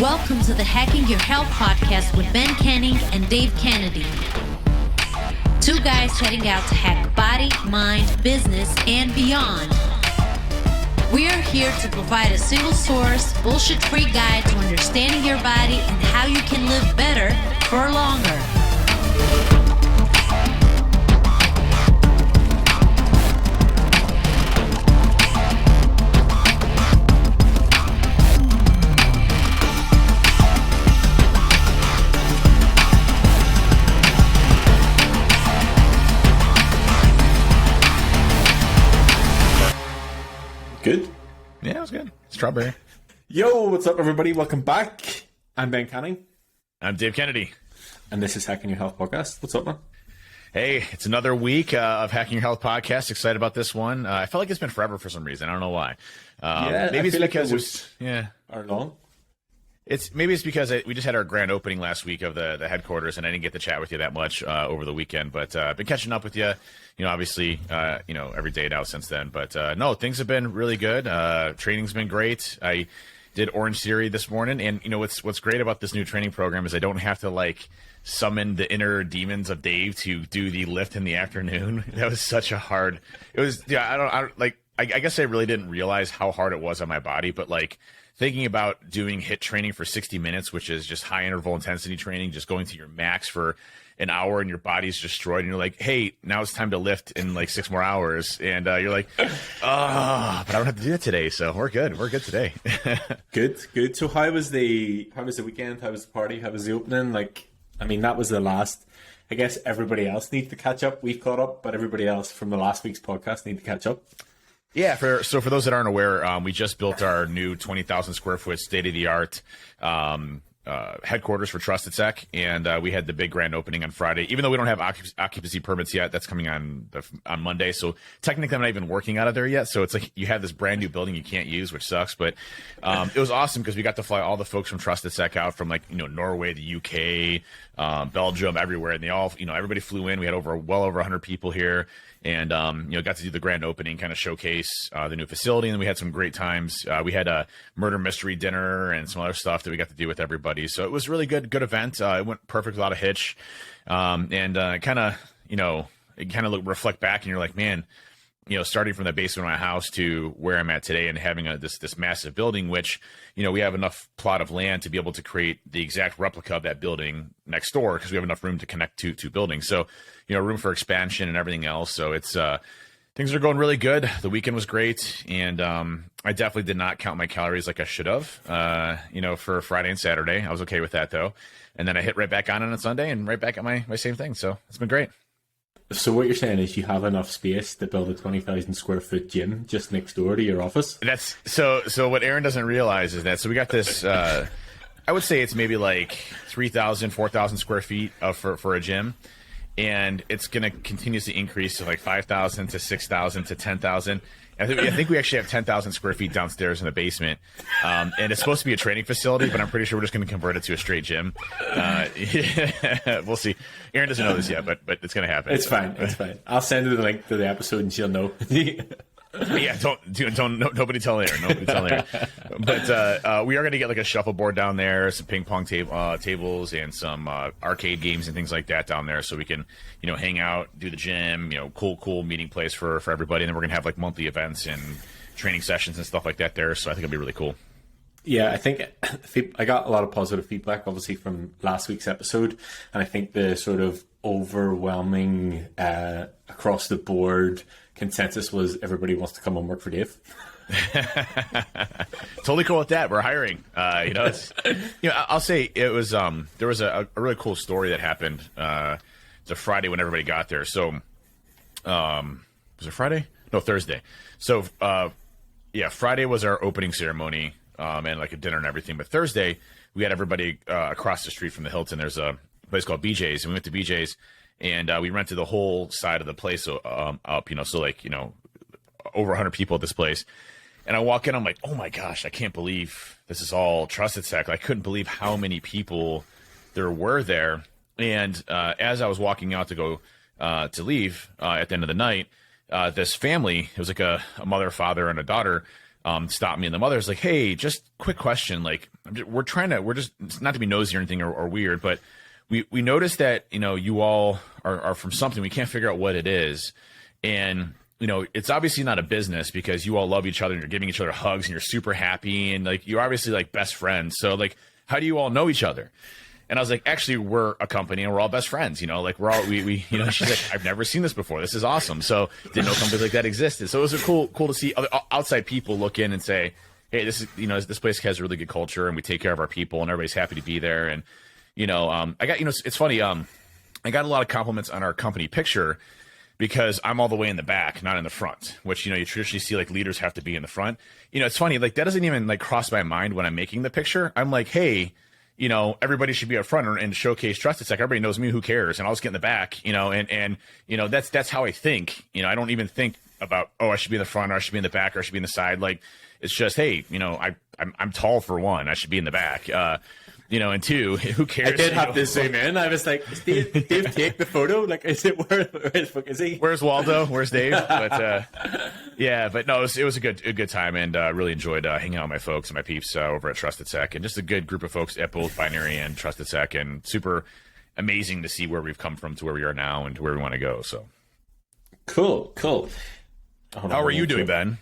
Welcome to the Hacking Your Health podcast with Ben Canning and Dave Kennedy. Two guys heading out to hack body, mind, business, and beyond. We are here to provide a single source, bullshit-free guide to understanding your body and how you can live better for longer. Good? Yeah, it was good. Strawberry. Yo, what's up, everybody? Welcome back. I'm Ben Canning. I'm Dave Kennedy. And this is Hacking Your Health Podcast. What's up, man? Hey, it's another week of Hacking Your Health Podcast. Excited about this one. I felt like it's been forever for some reason. I don't know why. Maybe it's because are long. Maybe it's because we just had our grand opening last week of the headquarters, and I didn't get to chat with you that much over the weekend. But I've been catching up with you. Obviously, every day now since then. But no, things have been really good. Training's been great. I did Orange Theory this morning, and what's great about this new training program is I don't have to summon the inner demons of Dave to do the lift in the afternoon. That was such a hard. It was. Yeah, I guess I really didn't realize how hard it was on my body, but thinking about doing HIIT training for 60 minutes, which is just high interval intensity training, just going to your max for an hour and your body's destroyed, and you're like, hey, now it's time to lift in 6 more hours, and you're like, but I don't have to do that today, so we're good today. Good. So how was the weekend? How was the party? How was the opening? That was the last. I guess everybody else needs to catch up. We've caught up, but everybody else from the last week's podcast need to catch up. Yeah, for those that aren't aware, we just built our new 20,000 square foot state-of-the-art headquarters for Trusted Sec, and we had the big grand opening on Friday. Even though we don't have occupancy permits yet, that's coming on Monday. So technically, I'm not even working out of there yet. So it's like you have this brand new building you can't use, which sucks. But it was awesome because we got to fly all the folks from Trusted Sec out from Norway, the UK, Belgium, everywhere, and they all everybody flew in. We had well over 100 people here. And, got to do the grand opening, kind of showcase the new facility. And we had some great times. We had a murder mystery dinner and some other stuff that we got to do with everybody. So it was really good event. It went perfect without a hitch. Reflect back and you're like, man, starting from the basement of my house to where I'm at today and having this massive building, which, we have enough plot of land to be able to create the exact replica of that building next door because we have enough room to connect two buildings. So, room for expansion and everything else. So it's things are going really good. The weekend was great, and I definitely did not count my calories like I should have. For Friday and Saturday, I was okay with that though. And then I hit right back on Sunday and right back at my same thing. So it's been great. So what you're saying is you have enough space to build a 20,000 square foot gym just next door to your office? That's so what Aaron doesn't realize is that, so we got this, I would say it's maybe 3,000, 4,000 square feet for a gym. And it's going to continuously increase to 5,000 to 6,000 to 10,000. I think we actually have 10,000 square feet downstairs in the basement. And it's supposed to be a training facility, but I'm pretty sure we're just going to convert it to a straight gym. We'll see. Aaron doesn't know this yet, but it's going to happen. It's fine. I'll send her the link to the episode and she'll know. Yeah, don't nobody tell Aaron. But we are going to get a shuffleboard down there, some ping pong tables, and some arcade games and things like that down there, so we can hang out, do the gym, cool meeting place for everybody. And then we're going to have monthly events and training sessions and stuff like that there. So I think it'll be really cool. Yeah, I think I got a lot of positive feedback, obviously, from last week's episode, and I think the sort of overwhelming across the board consensus was everybody wants to come and work for Dave. Totally cool with that. We're hiring. I'll say it was there was a really cool story that happened. It's a Friday when everybody got there. So was it Friday? No, Thursday. So Friday was our opening ceremony and a dinner and everything. But Thursday we had everybody across the street from the Hilton. There's a place called BJ's, and we went to BJ's. And we rented the whole side of the place up, over 100 people at this place. And I walk in, I'm like, oh my gosh, I can't believe this is all Trusted Sec. I couldn't believe how many people there were there. And as I was walking out to go to leave at the end of the night, this family, it was a mother, father, and a daughter, stopped me, and the mother's like, "Hey, just quick question. Like, we're just not to be nosy or anything or weird, but we noticed that, you all are from something. We can't figure out what it is. And, it's obviously not a business because you all love each other and you're giving each other hugs and you're super happy. And like, you're obviously like best friends. So like, how do you all know each other?" And I was like, "Actually, we're a company and we're all best friends. Like we're all, she's like, "I've never seen this before. This is awesome." So didn't know companies like that existed. So it was cool to see other outside people look in and say, "Hey, this is, this place has a really good culture and we take care of our people and everybody's happy to be there." And, I got, it's funny. I got a lot of compliments on our company picture because I'm all the way in the back, not in the front, which, you traditionally see like leaders have to be in the front. It's funny, like that doesn't even like cross my mind when I'm making the picture. I'm like, hey, everybody should be up front and showcase trust. It's like, everybody knows me, who cares? And I'll just get in the back, and that's how I think. I don't even think about, oh, I should be in the front or I should be in the back or I should be in the side. Like, it's just, hey, I'm tall for one, I should be in the back. And two, who cares? I did have to zoom in. I was like, Dave, take the photo. Like, is it where the fuck is he? Where's Waldo? Where's Dave? But yeah, but no, it was a good time, and really enjoyed hanging out with my folks and my peeps over at Trusted Sec, and just a good group of folks at both Binary and Trusted Sec, and super amazing to see where we've come from to where we are now and to where we want to go. So cool. How are you doing, Ben?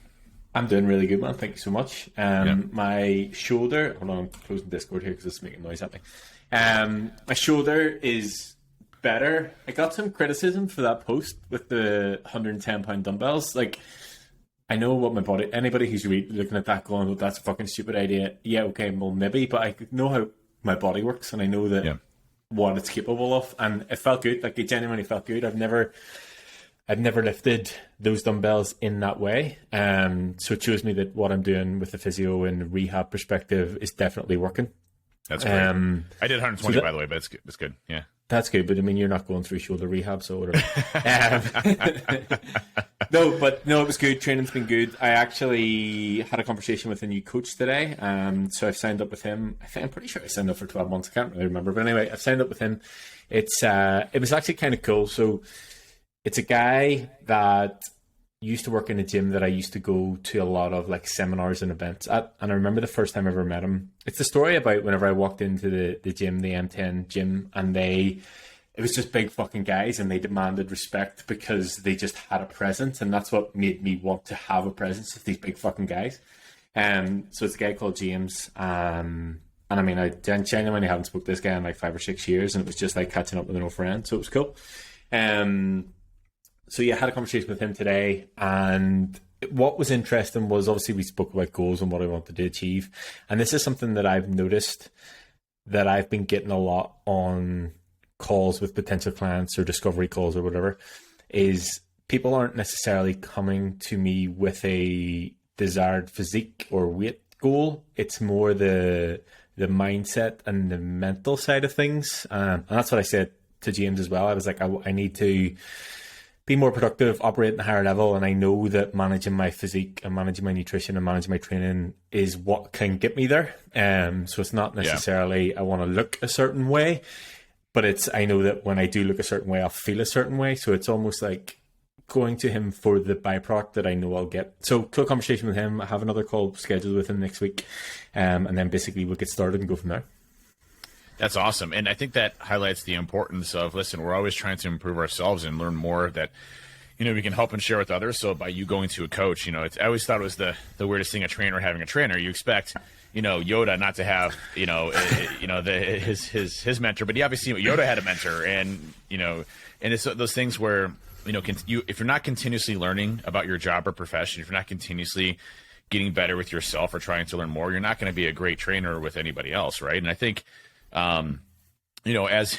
I'm doing really good, man. Thank you so much. My shoulder, hold on, I'm closing Discord here because it's making noise at me. My shoulder is better. I got some criticism for that post with the 110-pound dumbbells. Like, I know what my body, anybody who's looking at that going, "Oh, that's a fucking stupid idea." Yeah, okay, well, maybe, but I know how my body works and I know that what it's capable of. And it felt good. Like, it genuinely felt good. I've never lifted those dumbbells in that way. So it shows me that what I'm doing with the physio and rehab perspective is definitely working. That's great. I did 120, by the way, but it's good. Yeah. That's good. But I mean, you're not going through shoulder rehab, so whatever. No, it was good. Training's been good. I actually had a conversation with a new coach today. So I've signed up with him. I'm pretty sure I signed up for 12 months. I can't really remember. But anyway, I've signed up with him. It was actually kind of cool. So it's a guy that used to work in a gym that I used to go to a lot of like seminars and events at. And I remember the first time I ever met him. It's the story about whenever I walked into the gym, the M10 gym, and it was just big fucking guys and they demanded respect because they just had a presence. And that's what made me want to have a presence with these big fucking guys. So it's a guy called James. And I mean, I genuinely haven't spoke to this guy in like 5 or 6 years, and it was just like catching up with an old friend. So it was cool. So yeah, I had a conversation with him today, and what was interesting was obviously we spoke about goals and what I wanted to achieve. And this is something that I've noticed that I've been getting a lot on calls with potential clients or discovery calls or whatever, is people aren't necessarily coming to me with a desired physique or weight goal. It's more the mindset and the mental side of things. And that's what I said to James as well. I was like, I need to be more productive, operate at a higher level. And I know that managing my physique and managing my nutrition and managing my training is what can get me there. So it's not necessarily I want to look a certain way, but I know that when I do look a certain way, I'll feel a certain way. So it's almost like going to him for the byproduct that I know I'll get. So cool conversation with him. I have another call scheduled with him next week. And then basically we'll get started and go from there. That's awesome. And I think that highlights the importance of, listen, we're always trying to improve ourselves and learn more that, we can help and share with others. So by you going to a coach, I always thought it was the weirdest thing, a trainer having a trainer. You expect, Yoda not to have, his mentor, but obviously Yoda had a mentor, and, and it's those things where, if you're not continuously learning about your job or profession, if you're not continuously getting better with yourself or trying to learn more, you're not going to be a great trainer with anybody else. Right. And I think, as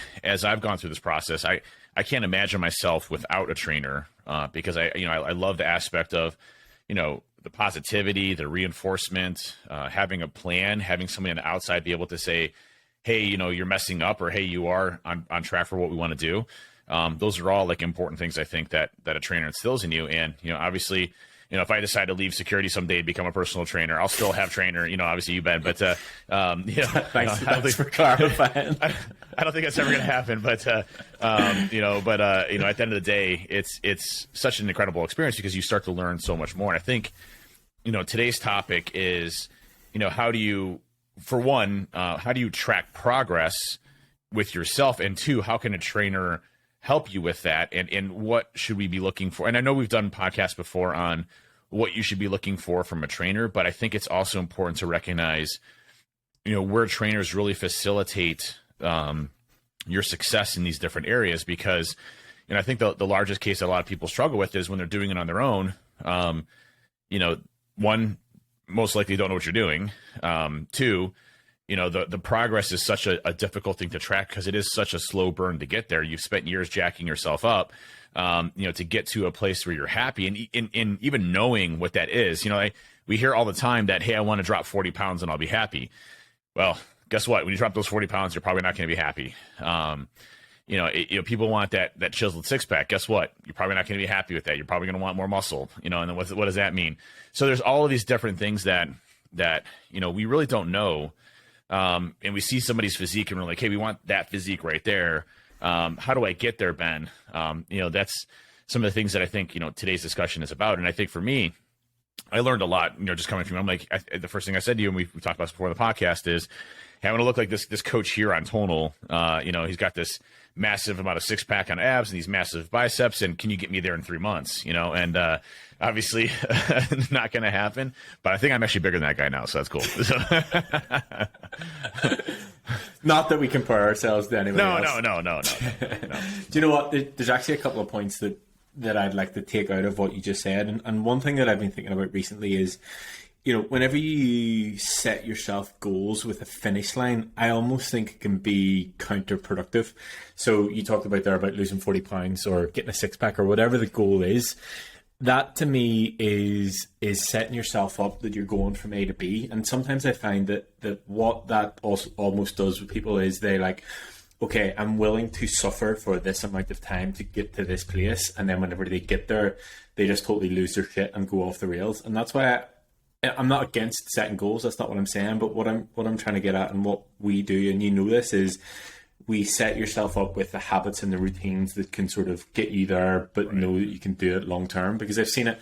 I've gone through this process, I can't imagine myself without a trainer, because I love the aspect of, the positivity, the reinforcement, having a plan, having somebody on the outside be able to say, hey, you're messing up, or hey, you are on track for what we want to do. Those are all like important things I think that a trainer instills in you. And, obviously, if I decide to leave security someday and become a personal trainer, I'll still have trainer, obviously you, Ben, but, thanks for clarifying. I don't think that's ever going to happen, but, at the end of the day, it's such an incredible experience because you start to learn so much more. And I think, today's topic is, how do you, for one, how do you track progress with yourself? And two, how can a trainer help you with that? And what should we be looking for? And I know we've done podcasts before on what you should be looking for from a trainer, but I think it's also important to recognize, where trainers really facilitate your success in these different areas, because I think the largest case that a lot of people struggle with is when they're doing it on their own. One, most likely don't know what you're doing. Two, the progress is such a difficult thing to track because it is such a slow burn to get there. You've spent years jacking yourself up, to get to a place where you're happy, and even knowing what that is. We hear all the time that, hey, I want to drop 40 pounds and I'll be happy. Well, guess what? When you drop those 40 pounds, you're probably not going to be happy. People want that chiseled six pack. Guess what? You're probably not going to be happy with that. You're probably going to want more muscle. And then what does that mean? So there's all of these different things that we really don't know. And we see somebody's physique and we're like, hey, we want that physique right there. How do I get there, Ben? That's some of the things that I think today's discussion is about. And I think for me, I learned a lot. Just coming from, I'm like, the first thing I said to you, and we talked about this before the podcast, is, hey, I want to look like this coach here on Tonal. He's got this massive amount of six pack on abs and these massive biceps, and can you get me there in 3 months? And obviously not going to happen, but I think I'm actually bigger than that guy now, so that's cool. Not that we compare ourselves to anybody else. No. Do you know what? There's actually a couple of points that I'd like to take out of what you just said, and one thing that I've been thinking about recently is, whenever you set yourself goals with a finish line, I almost think it can be counterproductive. So you talked about there about losing 40 pounds or getting a six pack or whatever the goal is. That to me is setting yourself up that you're going from A to B. And sometimes I find that what that also almost does with people is they like, okay, I'm willing to suffer for this amount of time to get to this place. And then whenever they get there, they just totally lose their shit and go off the rails. And that's why I'm not against setting goals. That's not what I'm saying. But what I'm trying to get at, and what we do, and this, is we set yourself up with the habits and the routines that can sort of get you there, but know that you can do it long term. Because I've seen it,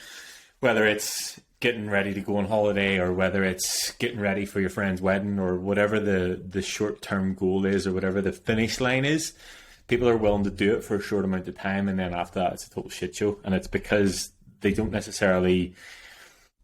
whether it's getting ready to go on holiday, or whether it's getting ready for your friend's wedding, or whatever the short term goal is, or whatever the finish line is. People are willing to do it for a short amount of time, and then after that, it's a total shit show. And it's because they don't necessarily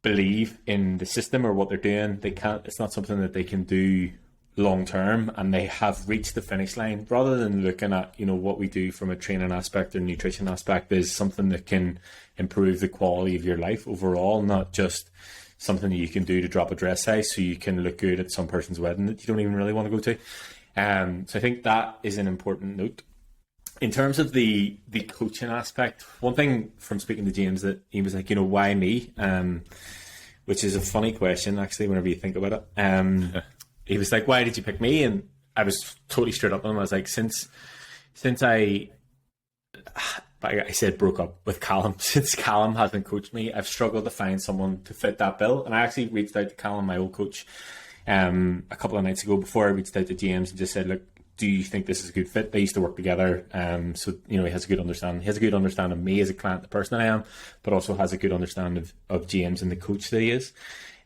believe in the system or what they're doing. They can't. It's not something that they can do long term, and they have reached the finish line. Rather than looking at what we do from a training aspect or nutrition aspect is something that can improve the quality of your life overall, not just something that you can do to drop a dress size so you can look good at some person's wedding that you don't even really want to go to. So I think that is an important note. In terms of the coaching aspect, one thing from speaking to James, that he was like, why me? Which is a funny question, actually, whenever you think about it. He was like, why did you pick me? And I was totally straight up with him. I was like, since I said broke up with Callum, since Callum hasn't coached me, I've struggled to find someone to fit that bill. And I actually reached out to Callum, my old coach, a couple of nights ago, before I reached out to James, and just said, look, do you think this is a good fit? They used to work together. So, he has a good understanding. He has a good understanding of me as a client, the person I am, but also has a good understanding of James and the coach that he is.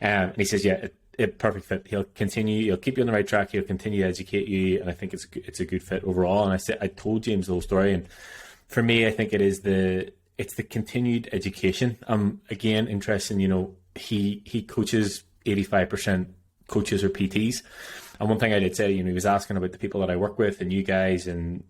And he says, yeah, it perfect fit. He'll keep you on the right track. He'll continue to educate you. And I think it's a good fit overall. And I told James the whole story. And for me, I think it's the continued education. Again, interesting, he coaches 85% coaches or PTs. And one thing I did say, he was asking about the people that I work with and you guys, and,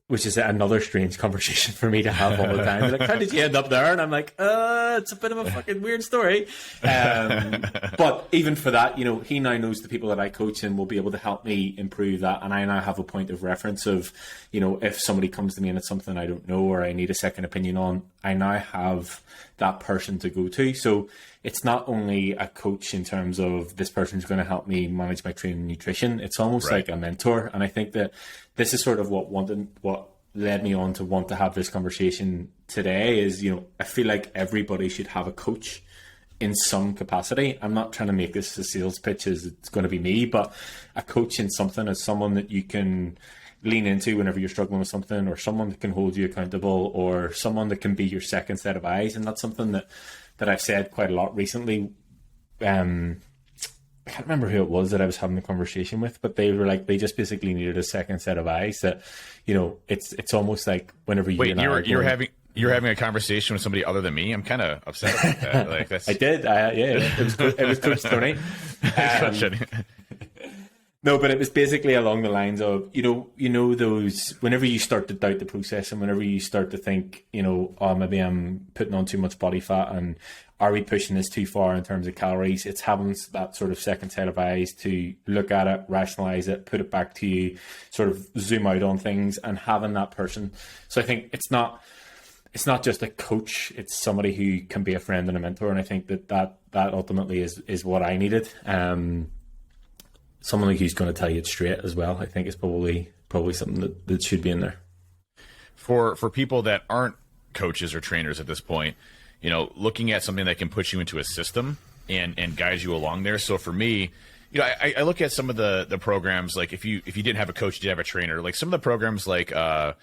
which is another strange conversation for me to have all the time. Like, how did you end up there? And I'm like, it's a bit of a fucking weird story. But even for that, he now knows the people that I coach and will be able to help me improve that. And I now have a point of reference of, if somebody comes to me and it's something I don't know or I need a second opinion on, I now have that person to go to. So it's not only a coach in terms of this person's going to help me manage my training and nutrition. It's almost like a mentor. And I think that this is sort of what led me on to want to have this conversation today is, I feel like everybody should have a coach in some capacity. I'm not trying to make this a sales pitch as it's going to be me, but a coach in something, as someone that you can lean into whenever you're struggling with something, or someone that can hold you accountable, or someone that can be your second set of eyes. And that's something that I've said quite a lot recently. I can't remember who it was that I was having the conversation with, but they were like, they just basically needed a second set of eyes. That, you know, it's almost like whenever you're having a conversation with somebody other than me. I'm kind of upset about that. Like that's... I did. Yeah, it was Coach Tony. No, but it was basically along the lines of, you know those, whenever you start to doubt the process, and whenever you start to think, you know, oh, maybe I'm putting on too much body fat, and are we pushing this too far in terms of calories? It's having that sort of second set of eyes to look at it, rationalize it, put it back to you, sort of zoom out on things, and having that person. So I think it's not just a coach, it's somebody who can be a friend and a mentor. And I think that ultimately is what I needed. Someone who's going to tell you it straight as well, I think is probably something that should be in there. For people that aren't coaches or trainers at this point, you know, looking at something that can put you into a system and guide you along there. So for me, you know, I look at some of the programs, like if you didn't have a coach, you did have a trainer, like some of the programs like not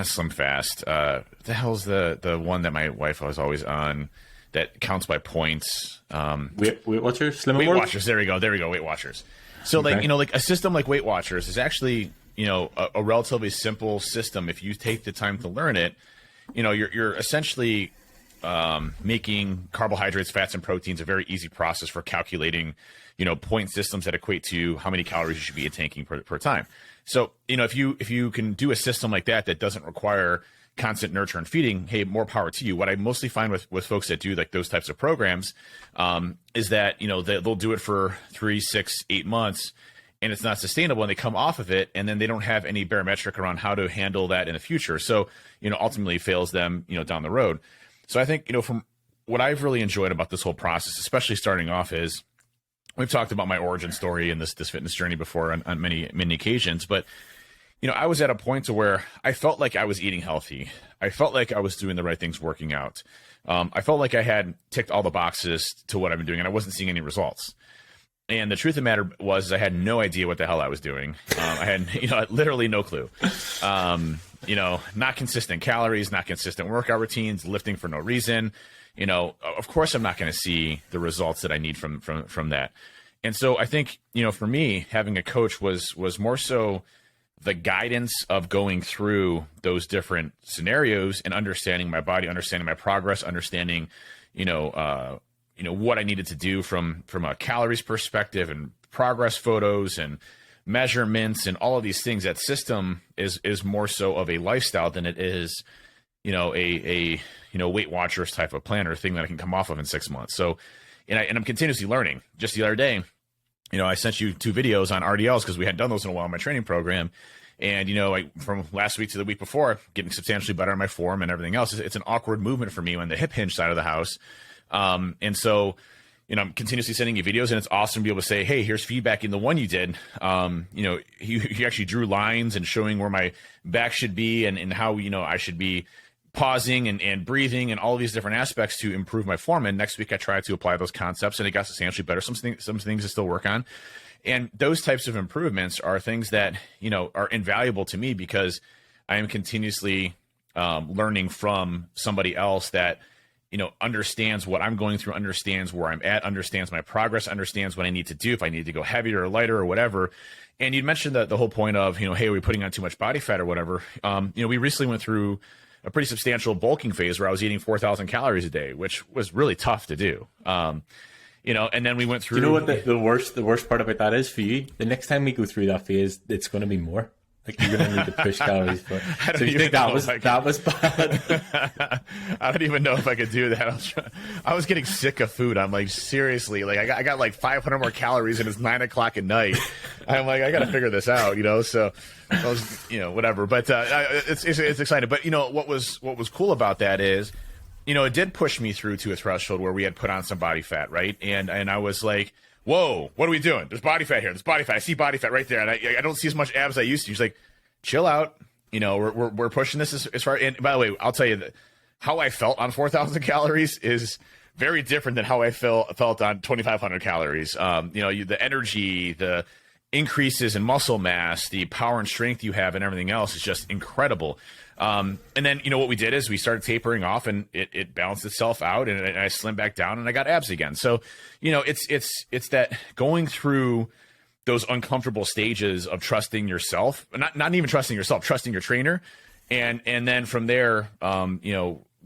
Slim Fast. The hell's the one that my wife was always on that counts by points? Weight Watchers? Slim Weight Watchers. There we go. Weight Watchers. So okay. like, you know, like a system like Weight Watchers is actually, you know, a relatively simple system. If you take the time to learn it, you know, you're essentially making carbohydrates, fats, and proteins a very easy process for calculating, you know, point systems that equate to how many calories you should be intaking per time. So, you know, if you can do a system like that doesn't require constant nurture and feeding, hey, more power to you. What I mostly find with folks that do like those types of programs is that, you know, they'll do it for 3, 6, 8 months, and it's not sustainable, and they come off of it, and then they don't have any barometric around how to handle that in the future. So, you know, ultimately fails them, you know, down the road. So I think, you know, from what I've really enjoyed about this whole process, especially starting off, is we've talked about my origin story and this fitness journey before on many occasions, but you know, I was at a point to where I felt like I was eating healthy. I felt like I was doing the right things, working out. I felt like I had ticked all the boxes to what I've been doing, and I wasn't seeing any results. And the truth of the matter was I had no idea what the hell I was doing. I had, you know, literally no clue. You know, not consistent calories, not consistent workout routines, lifting for no reason. You know, of course I'm not going to see the results that I need from that. And so I think, you know, for me, having a coach was more so the guidance of going through those different scenarios and understanding my body, understanding my progress, understanding, you know, what I needed to do from a calories perspective, and progress photos and measurements and all of these things. That system is more so of a lifestyle than it is, you know, a Weight Watchers type of plan or thing that I can come off of in 6 months. So, and I'm continuously learning. Just the other day, you know, I sent you 2 videos on RDLs because we hadn't done those in a while in my training program. And, you know, from last week to the week before, getting substantially better on my form and everything else. It's an awkward movement for me on the hip hinge side of the house. And so, you know, I'm continuously sending you videos, and it's awesome to be able to say, hey, here's feedback in the one you did. You know, he actually drew lines and showing where my back should be and how, you know, I should be pausing and breathing and all of these different aspects to improve my form. And next week I tried to apply those concepts, and it got substantially better. Some things I still work on. And those types of improvements are things that, you know, are invaluable to me because I am continuously learning from somebody else that, you know, understands what I'm going through, understands where I'm at, understands my progress, understands what I need to do, if I need to go heavier or lighter or whatever. And you mentioned the whole point of, you know, hey, are we putting on too much body fat or whatever? You know, we recently went through a pretty substantial bulking phase where I was eating 4,000 calories a day, which was really tough to do. You know, and then we went through. Do you know what the worst part about that is for you? The next time we go through that phase, it's going to be more. Like, you're going to need to push calories for. So you think that was bad? I don't even know if I could do that. I was getting sick of food. I'm like, seriously, like I got like 500 more calories and it's 9 o'clock at night. I'm like, I got to figure this out, you know. So I was, you know, whatever. But it's exciting. But you know what was cool about that is, you know, it did push me through to a threshold where we had put on some body fat, right? And I was like, whoa, what are we doing? There's body fat here. There's body fat. I see body fat right there. And I don't see as much abs as I used to. He's like, chill out. You know, we're pushing this as far. And by the way, I'll tell you that how I felt on 4,000 calories is very different than how I felt on 2,500 calories. You know, the energy, the increases in muscle mass, the power and strength you have, and everything else is just incredible. And then, what we did is we started tapering off, and it balanced itself out, and I slimmed back down, and I got abs again. So, it's that going through those uncomfortable stages of trusting yourself, not even trusting yourself, trusting your trainer, and then from there,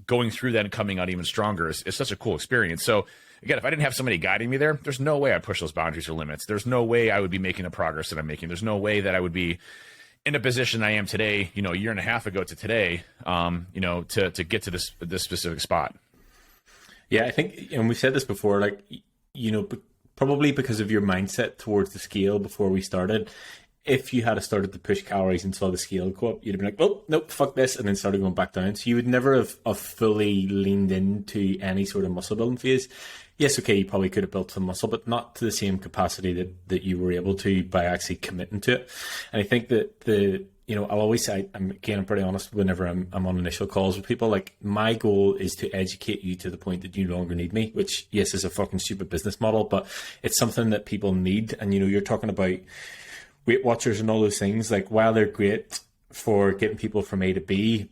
going through that and coming out even stronger is such a cool experience. So again, if I didn't have somebody guiding me there, there's no way I'd push those boundaries or limits. There's no way I would be making the progress that I'm making. There's no way that I would be in a position I am today, a year and a half ago to today, to get to this specific spot. Yeah, I think, and we've said this before, like, probably because of your mindset towards the scale before we started, if you had started to push calories and saw the scale go up, you'd have been like, oh, nope, fuck this, and then started going back down. So you would never have fully leaned into any sort of muscle building phase. Yes, okay, you probably could have built some muscle, but not to the same capacity that you were able to by actually committing to it. And I think that I'll always say, I'm pretty honest whenever I'm on initial calls with people, like, my goal is to educate you to the point that you no longer need me, which, yes, is a fucking stupid business model, but it's something that people need. And, you're talking about Weight Watchers and all those things, like, while they're great for getting people from A to B,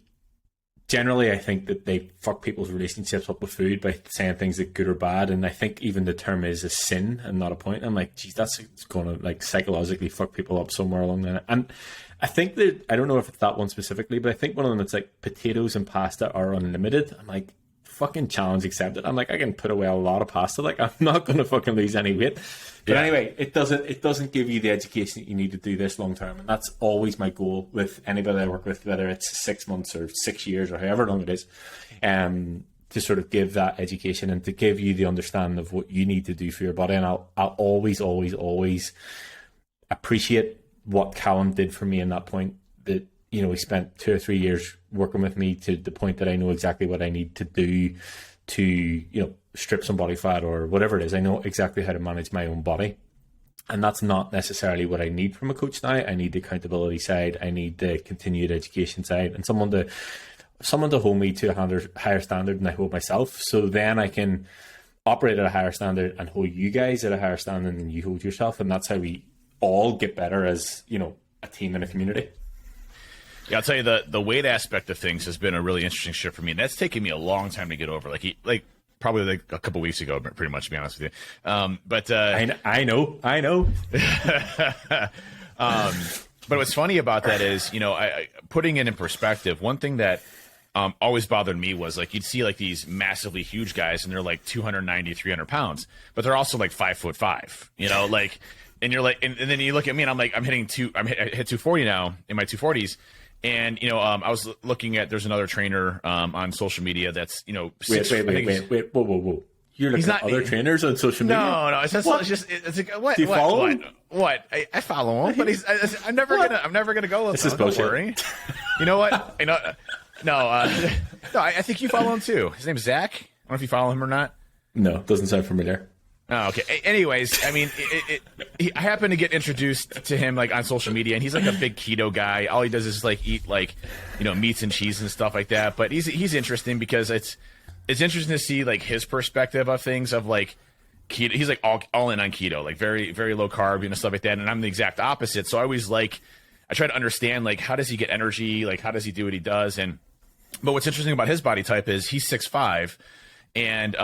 generally I think that they fuck people's relationships up with food by saying things like good or bad. And I think even the term is a sin and not a point. I'm like, geez, that's going to, like, psychologically fuck people up somewhere along there. And I think that, I don't know if it's that one specifically, but I think one of them, it's like potatoes and pasta are unlimited. I'm like, fucking challenge accepted. I'm like, I can put away a lot of pasta. Like, I'm not going to fucking lose any weight. But anyway, it doesn't give you the education that you need to do this long term. And that's always my goal with anybody I work with, whether it's 6 months or 6 years or however long it is, to sort of give that education and to give you the understanding of what you need to do for your body. And I'll always, always, always appreciate what Callum did for me in that point, that, he spent 2 or 3 years working with me to the point that I know exactly what I need to do to, strip some body fat or whatever it is. I know exactly how to manage my own body. And that's not necessarily what I need from a coach now. I need the accountability side. I need the continued education side, and someone to hold me to a higher standard than I hold myself. So then I can operate at a higher standard and hold you guys at a higher standard than you hold yourself. And that's how we all get better as, a team and a community. Yeah, I'll tell you, the weight aspect of things has been a really interesting shift for me, and that's taken me a long time to get over. Like probably like a couple weeks ago, pretty much, to be honest with you. But I know. But what's funny about that is, I putting it in perspective, one thing that always bothered me was, like, you'd see like these massively huge guys, and they're like 290, 300 pounds, but they're also like 5'5", like, and you're like, and then you look at me, and I'm like, I hit 240 now in my 240s. And, I was looking at, there's another trainer on social media that's, wait, whoa. You're looking at other trainers on social media? No, it's like, what? Do you follow him? What? I follow him, but I'm never gonna go with this. Is bullshit. Don't worry. You know what? No, I think you follow him too. His name's Zach. I don't know if you follow him or not. No, doesn't sound familiar. Oh, okay. Anyways, I mean, I happen to get introduced to him like on social media, and he's like a big keto guy. All he does is like eat like, meats and cheese and stuff like that. But he's interesting because it's interesting to see like his perspective of things, of like keto. He's like all in on keto, like very, very low carb, stuff like that. And I'm the exact opposite. So I try to understand, like, how does he get energy? Like, how does he do what he does? But what's interesting about his body type is he's 6'5", and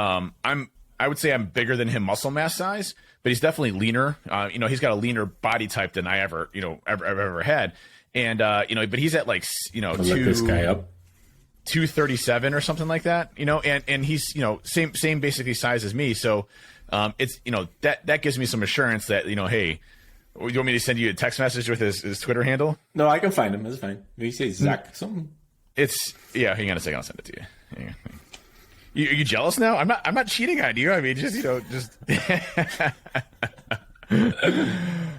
I would say I'm bigger than him muscle mass size, but he's definitely leaner. He's got a leaner body type than I ever had. And, but he's at like, look this guy up. 237 or something like that, and he's, same basically size as me. So, it's, that gives me some assurance that, hey, you want me to send you a text message with his Twitter handle? No, I can find him. It's fine. Maybe say Zach something. Hang on a second. I'll send it to you. Yeah. Are you jealous now? I'm not cheating on you. I mean, just.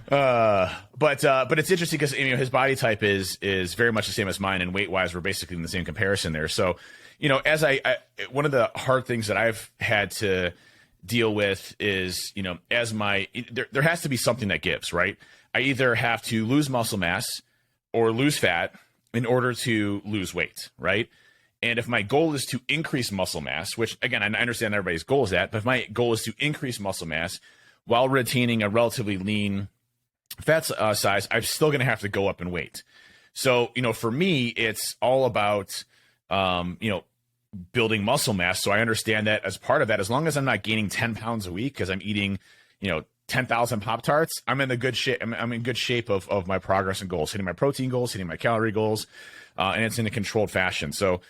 But it's interesting because his body type is very much the same as mine, and weight wise, we're basically in the same comparison there. So, as I one of the hard things that I've had to deal with is, there has to be something that gives, right? I either have to lose muscle mass or lose fat in order to lose weight, right? And if my goal is to increase muscle mass, which, again, I understand everybody's goal is that, but if my goal is to increase muscle mass while retaining a relatively lean fat size, I'm still going to have to go up in weight. So, for me, it's all about, building muscle mass. So I understand that as part of that, as long as I'm not gaining 10 pounds a week because I'm eating, 10,000 Pop-Tarts, I'm in the good shape. I'm in good shape of my progress and goals, hitting my protein goals, hitting my calorie goals, and it's in a controlled fashion. So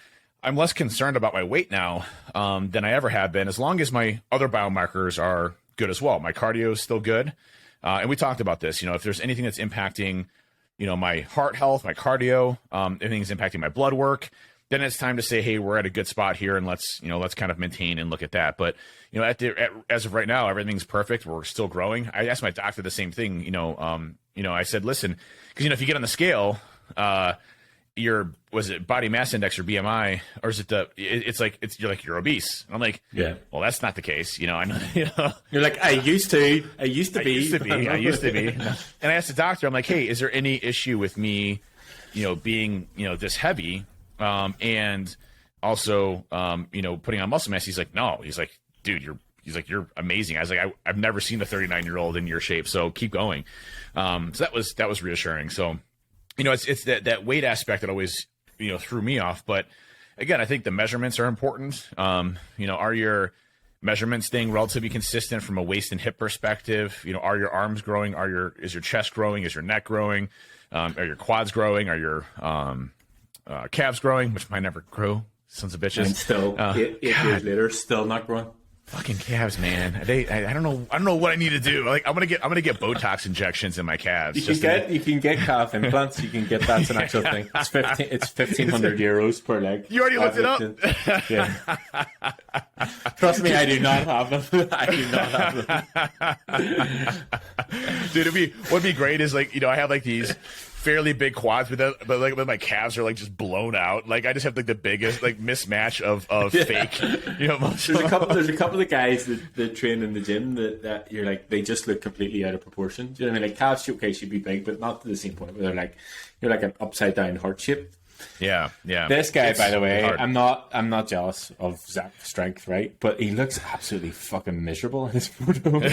I'm less concerned about my weight now than I ever have been, as long as my other biomarkers are good as well. My cardio is still good. And we talked about this, if there's anything that's impacting, my heart health, my cardio, anything's impacting my blood work, then it's time to say, hey, we're at a good spot here, and let's kind of maintain and look at that. But, as of right now, everything's perfect. We're still growing. I asked my doctor the same thing. I said, listen, because, if you get on the scale, was it body mass index or BMI, or is it you're obese? And I'm like, yeah, well, that's not the case. I know, you're like, I used to be. And I asked the doctor, I'm like, hey, is there any issue with me, being, this heavy, and also, putting on muscle mass? He's like, no. He's like, dude, you're amazing. I was like, I've never seen a 39-year-old in your shape, so keep going. So that was reassuring. So, it's that weight aspect that always, threw me off. But again, I think the measurements are important. Are your measurements staying relatively consistent from a waist and hip perspective? Are your arms growing? Is your chest growing? Is your neck growing? Are your quads growing? Are your calves growing? Which might never grow. Sons of bitches. And still, 8 years later, still not growing. Fucking calves, man. I don't know what I need to do. Like, I'm gonna get Botox injections in my calves. You can get calf implants. You can get that's an actual thing. It's 1,500 euros per leg. You already looked it up. Yeah. Trust me, I do not have them. I do not have them. Dude, what'd be great is I have these fairly big quads, but my calves are just blown out. I just have the biggest mismatch of fake. There's a couple of guys that train in the gym that you're they just look completely out of proportion. Do you know what I mean? Calves, okay, should be big, but not to the same point where you're like an upside down heart shape. Yeah. This guy, by the way, hard. I'm not jealous of Zach's strength, right? But he looks absolutely fucking miserable in his photo.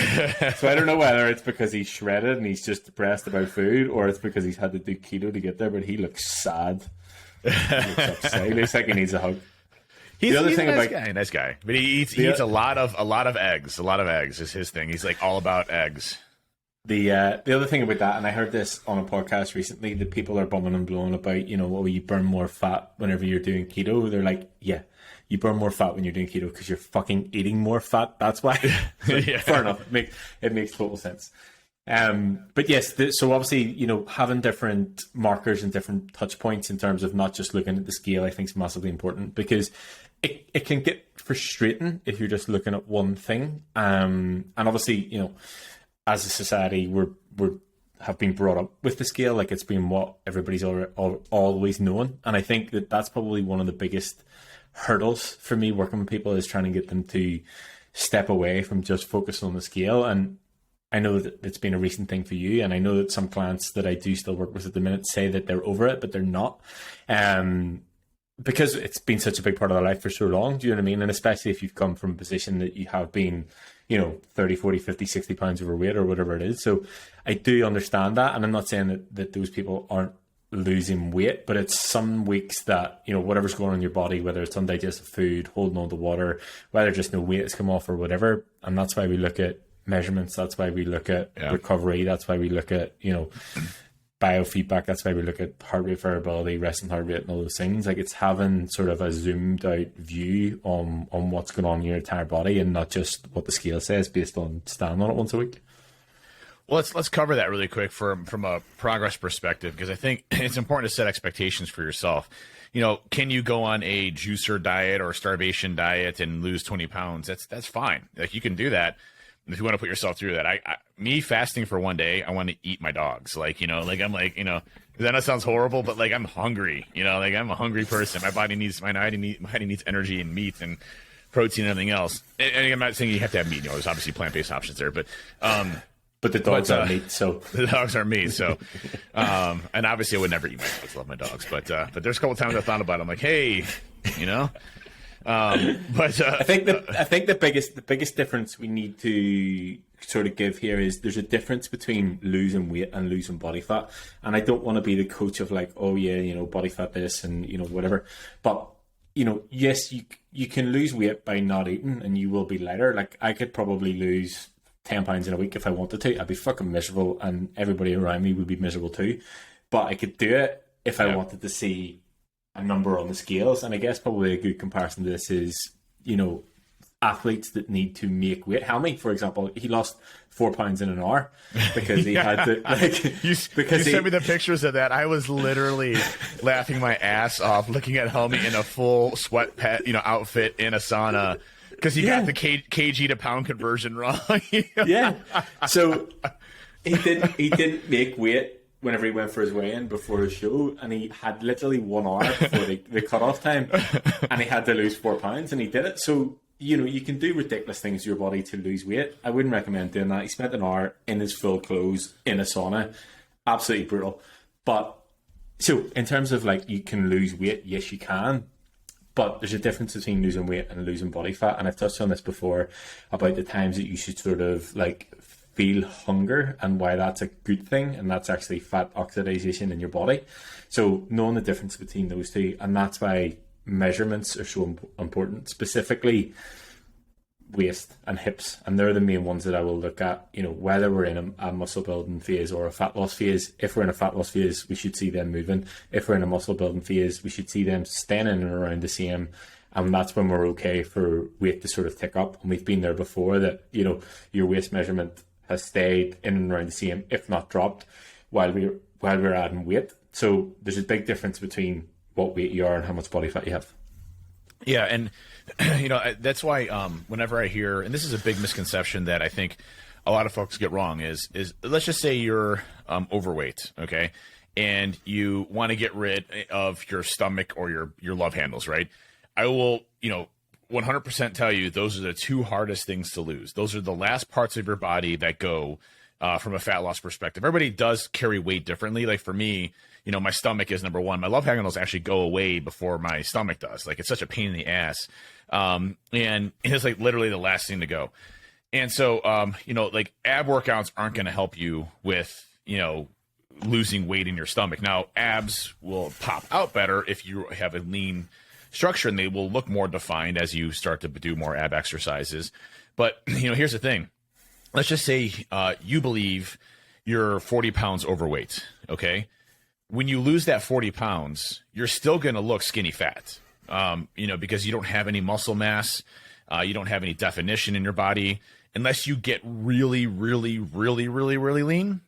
So I don't know whether it's because he's shredded and he's just depressed about food, or it's because he's had to do keto to get there. But he looks sad. He looks upset. He looks like he needs a hug. He's a nice guy. But he eats a lot of eggs. A lot of eggs is his thing. He's all about eggs. The other thing about that, and I heard this on a podcast recently, that people are bumming and blowing about, you burn more fat whenever you're doing keto. They're like, yeah, you burn more fat when you're doing keto because you're fucking eating more fat. That's why. Yeah. Fair enough. It makes total sense. But yes, so obviously, having different markers and different touch points in terms of not just looking at the scale, I think is massively important, because it can get frustrating if you're just looking at one thing. And obviously, as a society, we have been brought up with the scale. It's been what everybody's always known. And I think that's probably one of the biggest hurdles for me working with people, is trying to get them to step away from just focusing on the scale. And I know that it's been a recent thing for you. And I know that some clients that I do still work with at the minute say that they're over it, but they're not. Because it's been such a big part of their life for so long. Do you know what I mean? And especially if you've come from a position that you have been, 30, 40, 50, 60 pounds overweight or whatever it is. So I do understand that. And I'm not saying that those people aren't losing weight, but it's some weeks that, whatever's going on in your body, whether it's undigested food, holding on to water, whether just no weight has come off or whatever. And that's why we look at measurements. That's why we look at recovery. That's why we look at, biofeedback. That's why we look at heart rate variability, resting heart rate, and all those things. It's having sort of a zoomed out view on what's going on in your entire body, and not just what the scale says based on standing on it once a week. Well, let's cover that really quick from a progress perspective, because I think it's important to set expectations for yourself. Can you go on a juicer diet or starvation diet and lose 20 pounds? That's fine. You can do that. If you want to put yourself through that, me fasting for one day, I want to eat my dogs. That sounds horrible, but I'm hungry. I'm a hungry person. My body needs energy and meat and protein and everything else. And I'm not saying you have to have meat. There's obviously plant-based options there, but the dogs are meat. So the dogs are meat. So, and obviously I would never eat my dogs. Love my dogs, but there's a couple times I thought about it. I'm like, hey, I think the biggest difference we need to sort of give here is there's a difference between losing weight and losing body fat. And I don't want to be the coach of like, oh yeah, you know, body fat this and, you know, whatever. But, you know, yes, you can lose weight by not eating and you will be lighter. Like I could probably lose 10 pounds in a week if I wanted to. I'd be fucking miserable and everybody around me would be miserable too. But I could do it if I wanted to see a number on the scales. And I guess probably a good comparison to this is, you know, athletes that need to make weight. Helmy, for example, he lost 4 pounds in an hour because he had to like. You sent me the pictures of that. I was literally laughing my ass off looking at Helmy in a full sweat outfit in a sauna because he got the kg to pound conversion wrong. Yeah, so he didn't make weight whenever he went for his weigh-in before his show, and he had literally 1 hour before the cut-off time, and he had to lose 4 pounds, and he did it. So, you know, you can do ridiculous things to your body to lose weight. I wouldn't recommend doing that. He spent an hour in his full clothes in a sauna. Absolutely brutal. But, so, in terms of, like, you can lose weight, yes, you can. But there's a difference between losing weight and losing body fat. And I've touched on this before about the times that you should sort of, like, feel hunger and why that's a good thing. And that's actually fat oxidation in your body. So, knowing the difference between those two. And that's why measurements are so important, specifically waist and hips, and they're the main ones that I will look at. You know, whether we're in a muscle building phase or a fat loss phase. If we're in a fat loss phase, we should see them moving. If we're in a muscle building phase, we should see them staying in and around the same, and that's when we're okay for weight to sort of tick up. And we've been there before, that, you know, your waist measurement has stayed in and around the same, if not dropped, while we're adding weight. So there's a big difference between what weight you are and how much body fat you have. Yeah, and you know, that's why whenever I hear, and this is a big misconception that I think a lot of folks get wrong, is let's just say you're overweight, okay, and you want to get rid of your stomach or your love handles, right? I will, you know, 100% tell you those are the two hardest things to lose. Those are the last parts of your body that go from a fat loss perspective. Everybody does carry weight differently. Like for me, you know, my stomach is number one. My love handles actually go away before my stomach does. Like, it's such a pain in the ass. And it's like literally the last thing to go. And so, you know, like ab workouts aren't going to help you with, you know, losing weight in your stomach. Now, abs will pop out better if you have a lean structure, and they will look more defined as you start to do more ab exercises. But, you know, here's the thing. Let's just say you believe you're 40 pounds overweight, okay? When you lose that 40 pounds, you're still going to look skinny fat, you know, because you don't have any muscle mass. You don't have any definition in your body unless you get really, really, really, really, really lean,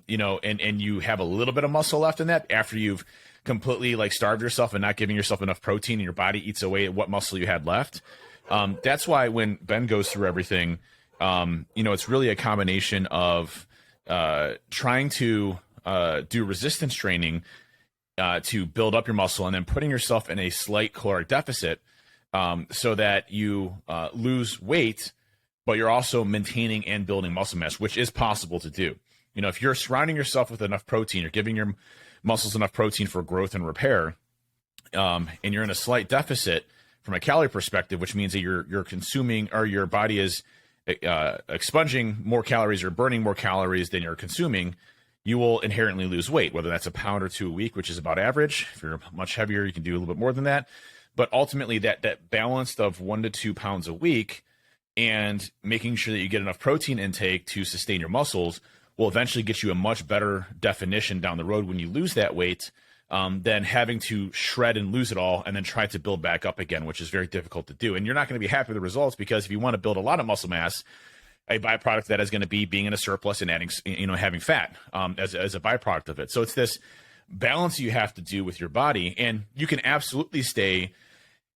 you know, and you have a little bit of muscle left in that after you've completely like starved yourself and not giving yourself enough protein, and your body eats away at what muscle you had left. That's why when Ben goes through everything, you know, it's really a combination of trying to do resistance training to build up your muscle, and then putting yourself in a slight caloric deficit so that you lose weight, but you're also maintaining and building muscle mass, which is possible to do. You know, if you're surrounding yourself with enough protein, you're giving your muscles enough protein for growth and repair, and you're in a slight deficit from a calorie perspective, which means that you're consuming, or your body is expunging more calories or burning more calories than you're consuming, you will inherently lose weight, whether that's a pound or two a week, which is about average. If you're much heavier, you can do a little bit more than that. But ultimately, that balance of 1 to 2 pounds a week and making sure that you get enough protein intake to sustain your muscles will eventually get you a much better definition down the road when you lose that weight, than having to shred and lose it all and then try to build back up again, which is very difficult to do. And you're not going to be happy with the results, because if you want to build a lot of muscle mass, a byproduct of that is going to be being in a surplus and adding, you know, having fat as a byproduct of it. So it's this balance you have to do with your body, and you can absolutely stay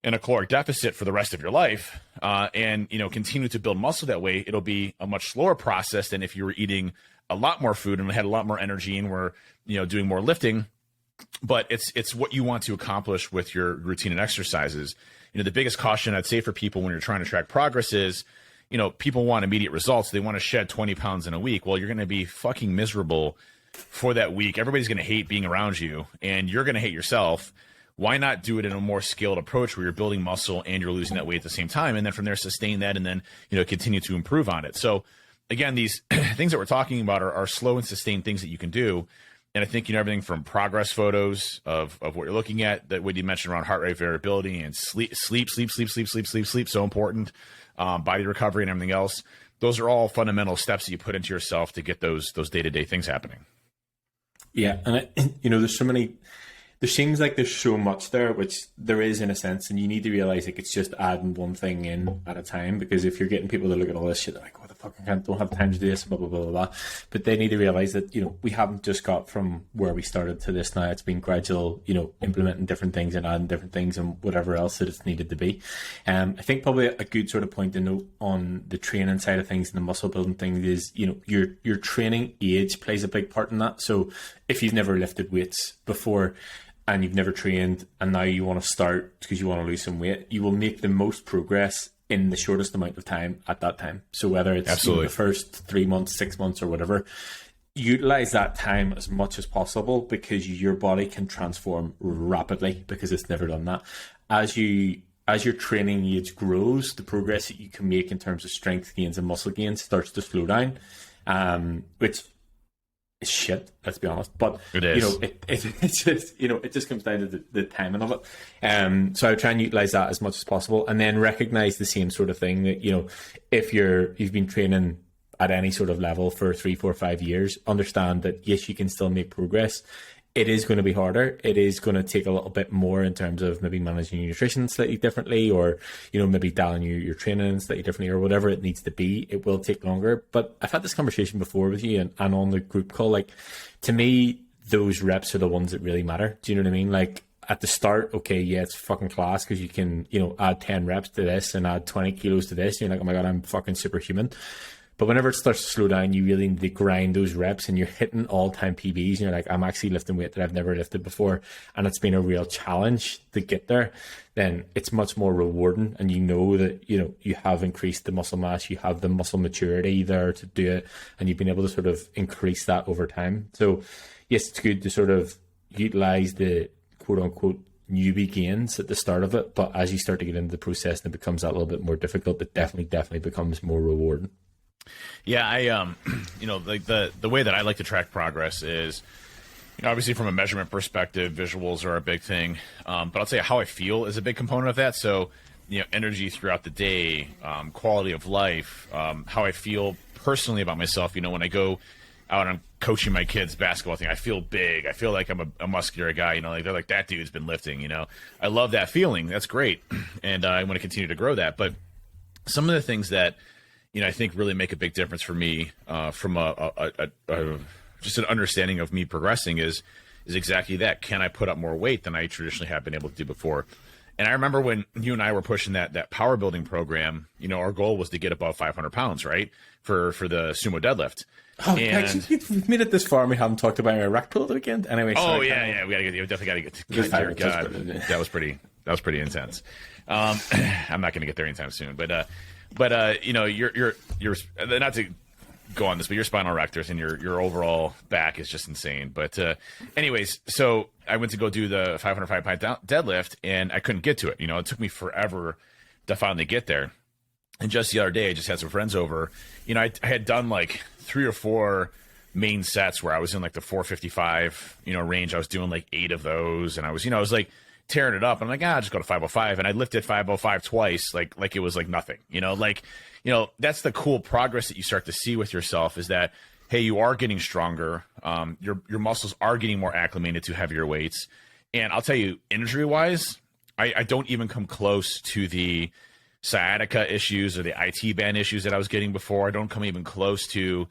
in a caloric deficit for the rest of your life, and, you know, continue to build muscle that way. It'll be a much slower process than if you were eating a lot more food and had a lot more energy and were, you know, doing more lifting. But it's what you want to accomplish with your routine and exercises. You know, the biggest caution I'd say for people when you're trying to track progress is, you know, people want immediate results. They want to shed 20 pounds in a week. Well, you're going to be fucking miserable for that week. Everybody's going to hate being around you, and you're going to hate yourself why not do it in a more scaled approach where you're building muscle and you're losing that weight at the same time, and then from there sustain that, and then continue to improve on it. So again, these things that we're talking about are slow and sustained things that you can do. And I think everything from progress photos of what you're looking at, that what you mentioned around heart rate variability and sleep, so important, body recovery and everything else. Those are all fundamental steps that you put into yourself to get those day-to-day things happening. Yeah, and there's so many. There seems like there's so much there, which there is in a sense, and you need to realize like it's just adding one thing in at a time. Because if you're getting people to look at all this shit, they're like, "What the fuck? I don't have time to do this." Blah blah blah blah blah. But they need to realize that we haven't just got from where we started to this now. It's been gradual, implementing different things and adding different things and whatever else that it's needed to be. I think probably a good sort of point to note on the training side of things and the muscle building thing is, your training age plays a big part in that. So if you've never lifted weights before, and you've never trained, and now you want to start because you want to lose some weight, you will make the most progress in the shortest amount of time at that time. So whether it's the first 3 months, 6 months, or whatever, utilize that time as much as possible, because your body can transform rapidly because it's never done that. As your training age grows, the progress that you can make in terms of strength gains and muscle gains starts to slow down, which is shit, let's be honest, but it is. It just comes down to the timing of it. So I would try and utilize that as much as possible, and then recognize the same sort of thing that if you've been training at any sort of level for 3, 4, 5 years, understand that yes, you can still make progress. It is going to be harder. It is going to take a little bit more in terms of maybe managing your nutrition slightly differently, or, maybe dialing your training slightly differently, or whatever it needs to be. It will take longer. But I've had this conversation before with you and on the group call. Like, to me, those reps are the ones that really matter. Do you know what I mean? Like, at the start, okay, yeah, it's fucking class because you can, add 10 reps to this and add 20 kilos to this. You're like, oh my God, I'm fucking superhuman. But whenever it starts to slow down, you really need to grind those reps, and you're hitting all-time PBs, and you're like, I'm actually lifting weight that I've never lifted before, and it's been a real challenge to get there. Then it's much more rewarding, and that you have increased the muscle mass, you have the muscle maturity there to do it, and you've been able to sort of increase that over time. So yes, it's good to sort of utilize the quote-unquote newbie gains at the start of it, but as you start to get into the process and it becomes that little bit more difficult, it definitely becomes more rewarding. Yeah, I like the way that I like to track progress is, obviously from a measurement perspective, visuals are a big thing. But I'll tell you how I feel is a big component of that. So, energy throughout the day, quality of life, how I feel personally about myself. When I go out and I'm coaching my kids' basketball thing, I feel big. I feel like I'm a muscular guy. Like they're like, that dude's been lifting. I love that feeling. That's great, and I want to continue to grow that. But some of the things that I think really make a big difference for me from just an understanding of me progressing is exactly that. Can I put up more weight than I traditionally have been able to do before? And I remember when you and I were pushing that power building program, our goal was to get above 500 pounds, right? For the sumo deadlift. Oh, actually, we've made it this far and we haven't talked about our rack pull at the weekend. Anyway. Oh, yeah. We definitely got to get to God. That was pretty intense. I'm not going to get there anytime soon, but you're not to go on this, but your spinal erectors and your overall back is just insane. But anyways, so I went to go do the 505 pound deadlift, and I couldn't get to it. It took me forever to finally get there. And just the other day, I just had some friends over. I had done like 3 or 4 main sets where I was in like the 455 range. I was doing like 8 of those, and I was like tearing it up. I'm like, just go to 505. And I lifted 505 twice, like it was like nothing, that's the cool progress that you start to see with yourself, is that, hey, you are getting stronger. Your muscles are getting more acclimated to heavier weights. And I'll tell you, injury wise, I don't even come close to the sciatica issues or the IT band issues that I was getting before. I don't come even close to,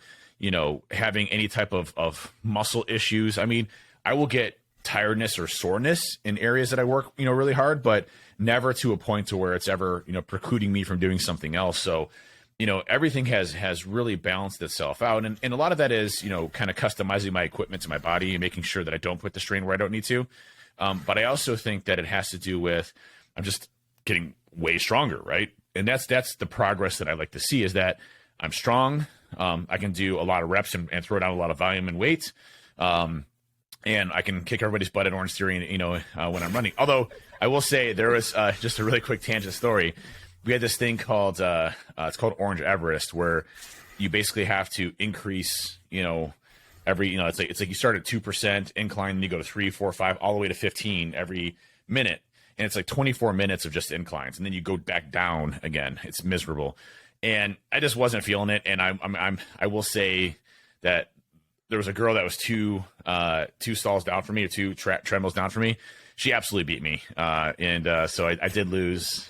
having any type of muscle issues. I mean, I will get tiredness or soreness in areas that I work, really hard, but never to a point to where it's ever, precluding me from doing something else. So, everything has really balanced itself out. And a lot of that is, kind of customizing my equipment to my body and making sure that I don't put the strain where I don't need to. But I also think that it has to do with, I'm just getting way stronger, right? And that's the progress that I like to see, is that I'm strong. I can do a lot of reps and throw down a lot of volume and weight. and I can kick everybody's butt at Orange Theory, you know, when I'm running. Although I will say there was just a really quick tangent story. We had this thing called it's called Orange Everest, where you basically have to increase, you know, every, you know, it's like you start at 2% incline, and you go to 3, 4, 5, all the way to 15 every minute, and it's like 24 minutes of just inclines, and then you go back down again. It's miserable, and I just wasn't feeling it. And I will say that there was a girl that was two stalls down for me, or two treadmills down for me. She absolutely beat me, and so I did lose,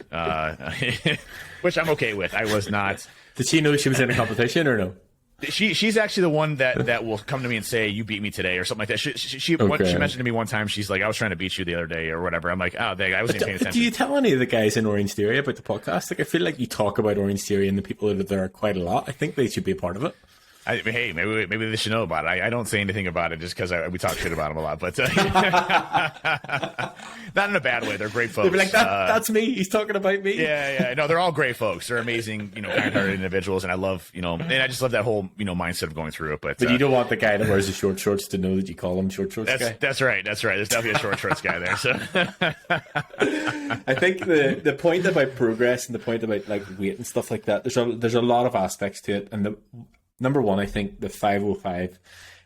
which I'm okay with. I was not. Did she know she was in a competition or no? She's actually the one that will come to me and say, "You beat me today," or something like that. She mentioned to me one time, she's like, "I was trying to beat you the other day," or whatever. I'm like, "Oh, dang, I wasn't paying attention." Do you tell any of the guys in Orange Theory about the podcast? Like, I feel like you talk about Orange Theory and the people that are there quite a lot. I think they should be a part of it. Hey, maybe they should know about it. I don't say anything about it just because we talk shit about them a lot, but not in a bad way. They're great folks. They'd be like, that's me. He's talking about me. Yeah. No, they're all great folks. They're amazing, you know, kind-hearted individuals, and I love, you know, and I just love that whole, you know, mindset of going through it. But you don't want the guy that wears the short shorts to know that you call him short shorts guy. That's right. There's definitely a short shorts guy there. So I think the point about progress and the point about like weight and stuff like that, there's a lot of aspects to it, and number one, I think the 505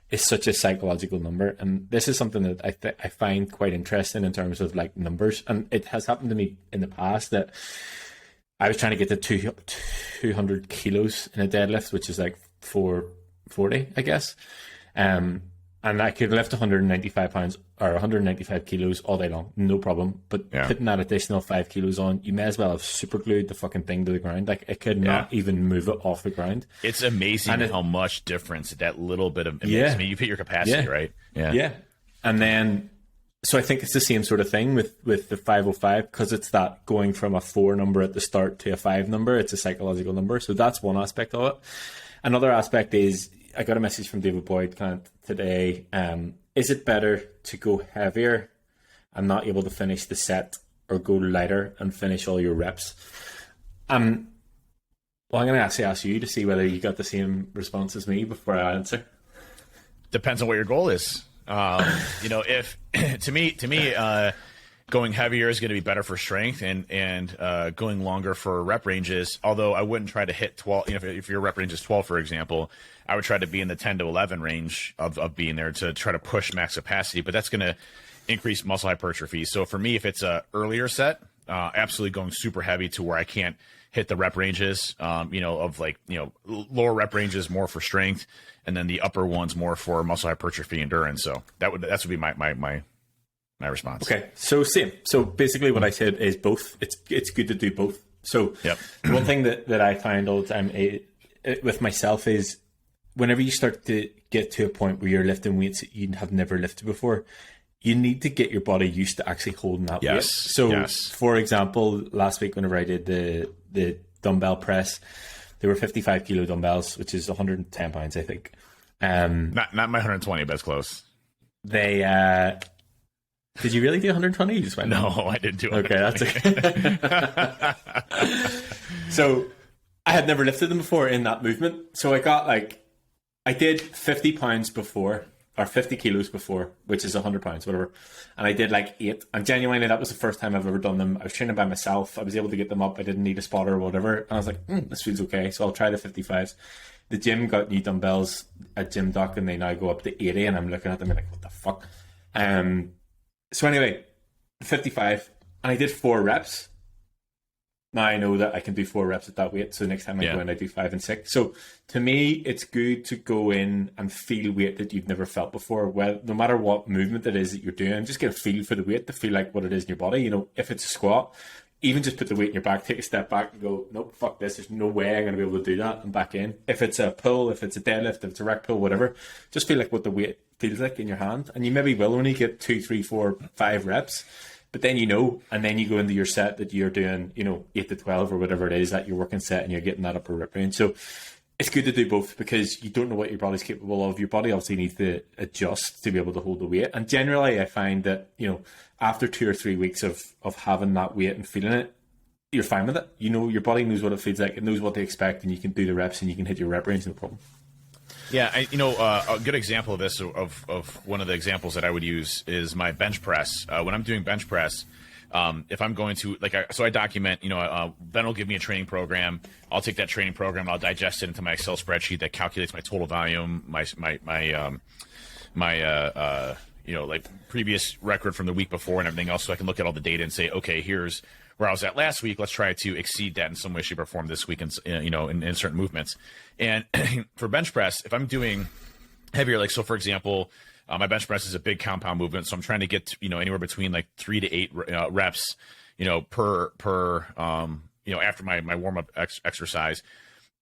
is such a psychological number, and this is something that I find quite interesting in terms of like numbers. And it has happened to me in the past that I was trying to get to 200 kilos in a deadlift, which is like 440, I guess. And I could lift 195 pounds or 195 kilos all day long, no problem. But putting that additional 5 kilos on, you may as well have super glued the fucking thing to the ground. Like, it could not even move it off the ground. It's amazing how much difference that little bit of makes. I mean, you hit your capacity, right? Yeah. And then, so I think it's the same sort of thing with the 505, because it's that going from a 4 number at the start to a 5 number. It's a psychological number. So that's one aspect of it. Another aspect is, I got a message from David Boyd kind of today. Is it better to go heavier and not able to finish the set, or go lighter and finish all your reps? Well, I'm going to actually ask you to see whether you got the same response as me before I answer. Depends on what your goal is. You know, if to me, going heavier is going to be better for strength, and going longer for rep ranges. Although I wouldn't try to hit 12. You know, if your rep range is 12, for example, I would try to be in the 10 to 11 range of being there to try to push max capacity. But that's going to increase muscle hypertrophy. So for me, if it's a earlier set, absolutely going super heavy to where I can't hit the rep ranges. You know, of like, you know, lower rep ranges more for strength, and then the upper ones more for muscle hypertrophy endurance. So that would be my response. Okay, so same. So basically what I said is both. It's good to do both. So one thing that I find all the time with myself is, whenever you start to get to a point where you're lifting weights that you have never lifted before, you need to get your body used to actually holding that weight. So for example, last week whenever I did the dumbbell press, they were 55 kilo dumbbells, which is 110 pounds, I think. Not my 120, but it's close. They did you really do 120? You just went, no, I didn't do it. Okay, that's okay. So I had never lifted them before in that movement. So I did 50 pounds before, or 50 kilos before, which is 100 pounds, whatever. And I did like 8. And genuinely, that was the first time I've ever done them. I was training by myself. I was able to get them up. I didn't need a spotter or whatever. And I was like, this feels okay. So I'll try the 55s. The gym got new dumbbells at Gym Doc, and they now go up to 80. And I'm looking at them and like, what the fuck? So anyway, 55, and I did 4 reps. Now I know that I can do 4 reps at that weight, so next time I go in, I do 5 and 6. So to me, it's good to go in and feel weight that you've never felt before. Well, no matter what movement it is that you're doing, just get a feel for the weight, to feel like what it is in your body. You know, if it's a squat, even just put the weight in your back, take a step back and go, nope, fuck this. There's no way I'm going to be able to do that, and back in. If it's a pull, if it's a deadlift, if it's a rack pull, whatever, just feel like what the weight feels like in your hand. And you maybe will only get 2, 3, 4, 5 reps. But then you know, and then you go into your set that you're doing, you know, 8 to 12 or whatever it is that you're working set, and you're getting that upper rep range. So it's good to do both, because you don't know what your body's capable of. Your body obviously needs to adjust to be able to hold the weight. And generally, I find that, you know, after 2 or 3 weeks of having that weight and feeling it, you're fine with it. You know, your body knows what it feels like, it knows what to expect, and you can do the reps and you can hit your rep range, no problem. Yeah, a good example of this, of one of the examples that I would use is my bench press. When I'm doing bench press, if I'm going to I document, Ben will give me a training program. I'll take that training program, I'll digest it into my Excel spreadsheet that calculates my total volume, my previous record from the week before and everything else, so I can look at all the data and say, okay, here's where I was at last week. Let's try to exceed that in some way, shape, or form this week, in certain movements. And for bench press, if I'm doing heavier, for example, my bench press is a big compound movement, so I'm trying to get anywhere between 3 to 8 reps, per after my warm up exercise.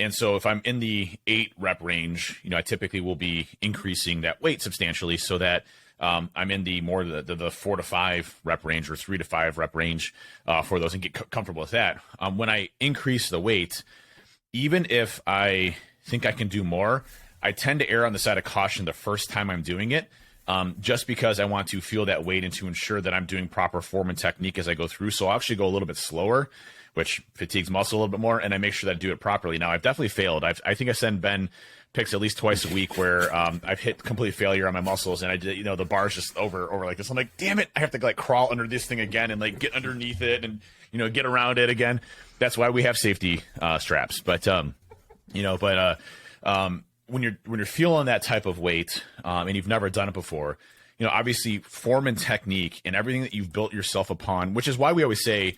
And so if I'm in the 8 rep range, I typically will be increasing that weight substantially so that I'm in the 4 to 5 rep range or 3 to 5 rep range for those, and get comfortable with that. When I increase the weight, even if I think I can do more, I tend to err on the side of caution the first time I'm doing it, just because I want to feel that weight and to ensure that I'm doing proper form and technique as I go through. So I'll actually go a little bit slower, which fatigues muscle a little bit more, and I make sure that I do it properly. Now, I've definitely failed. I think I send Ben pics at least twice a week where I've hit complete failure on my muscles, and I did, the bar's just over like this. I'm like, damn it, I have to crawl under this thing again and get underneath it and get around it again. That's why we have safety straps. But when you're feeling that type of weight and you've never done it before, obviously form and technique and everything that you've built yourself upon, which is why we always say,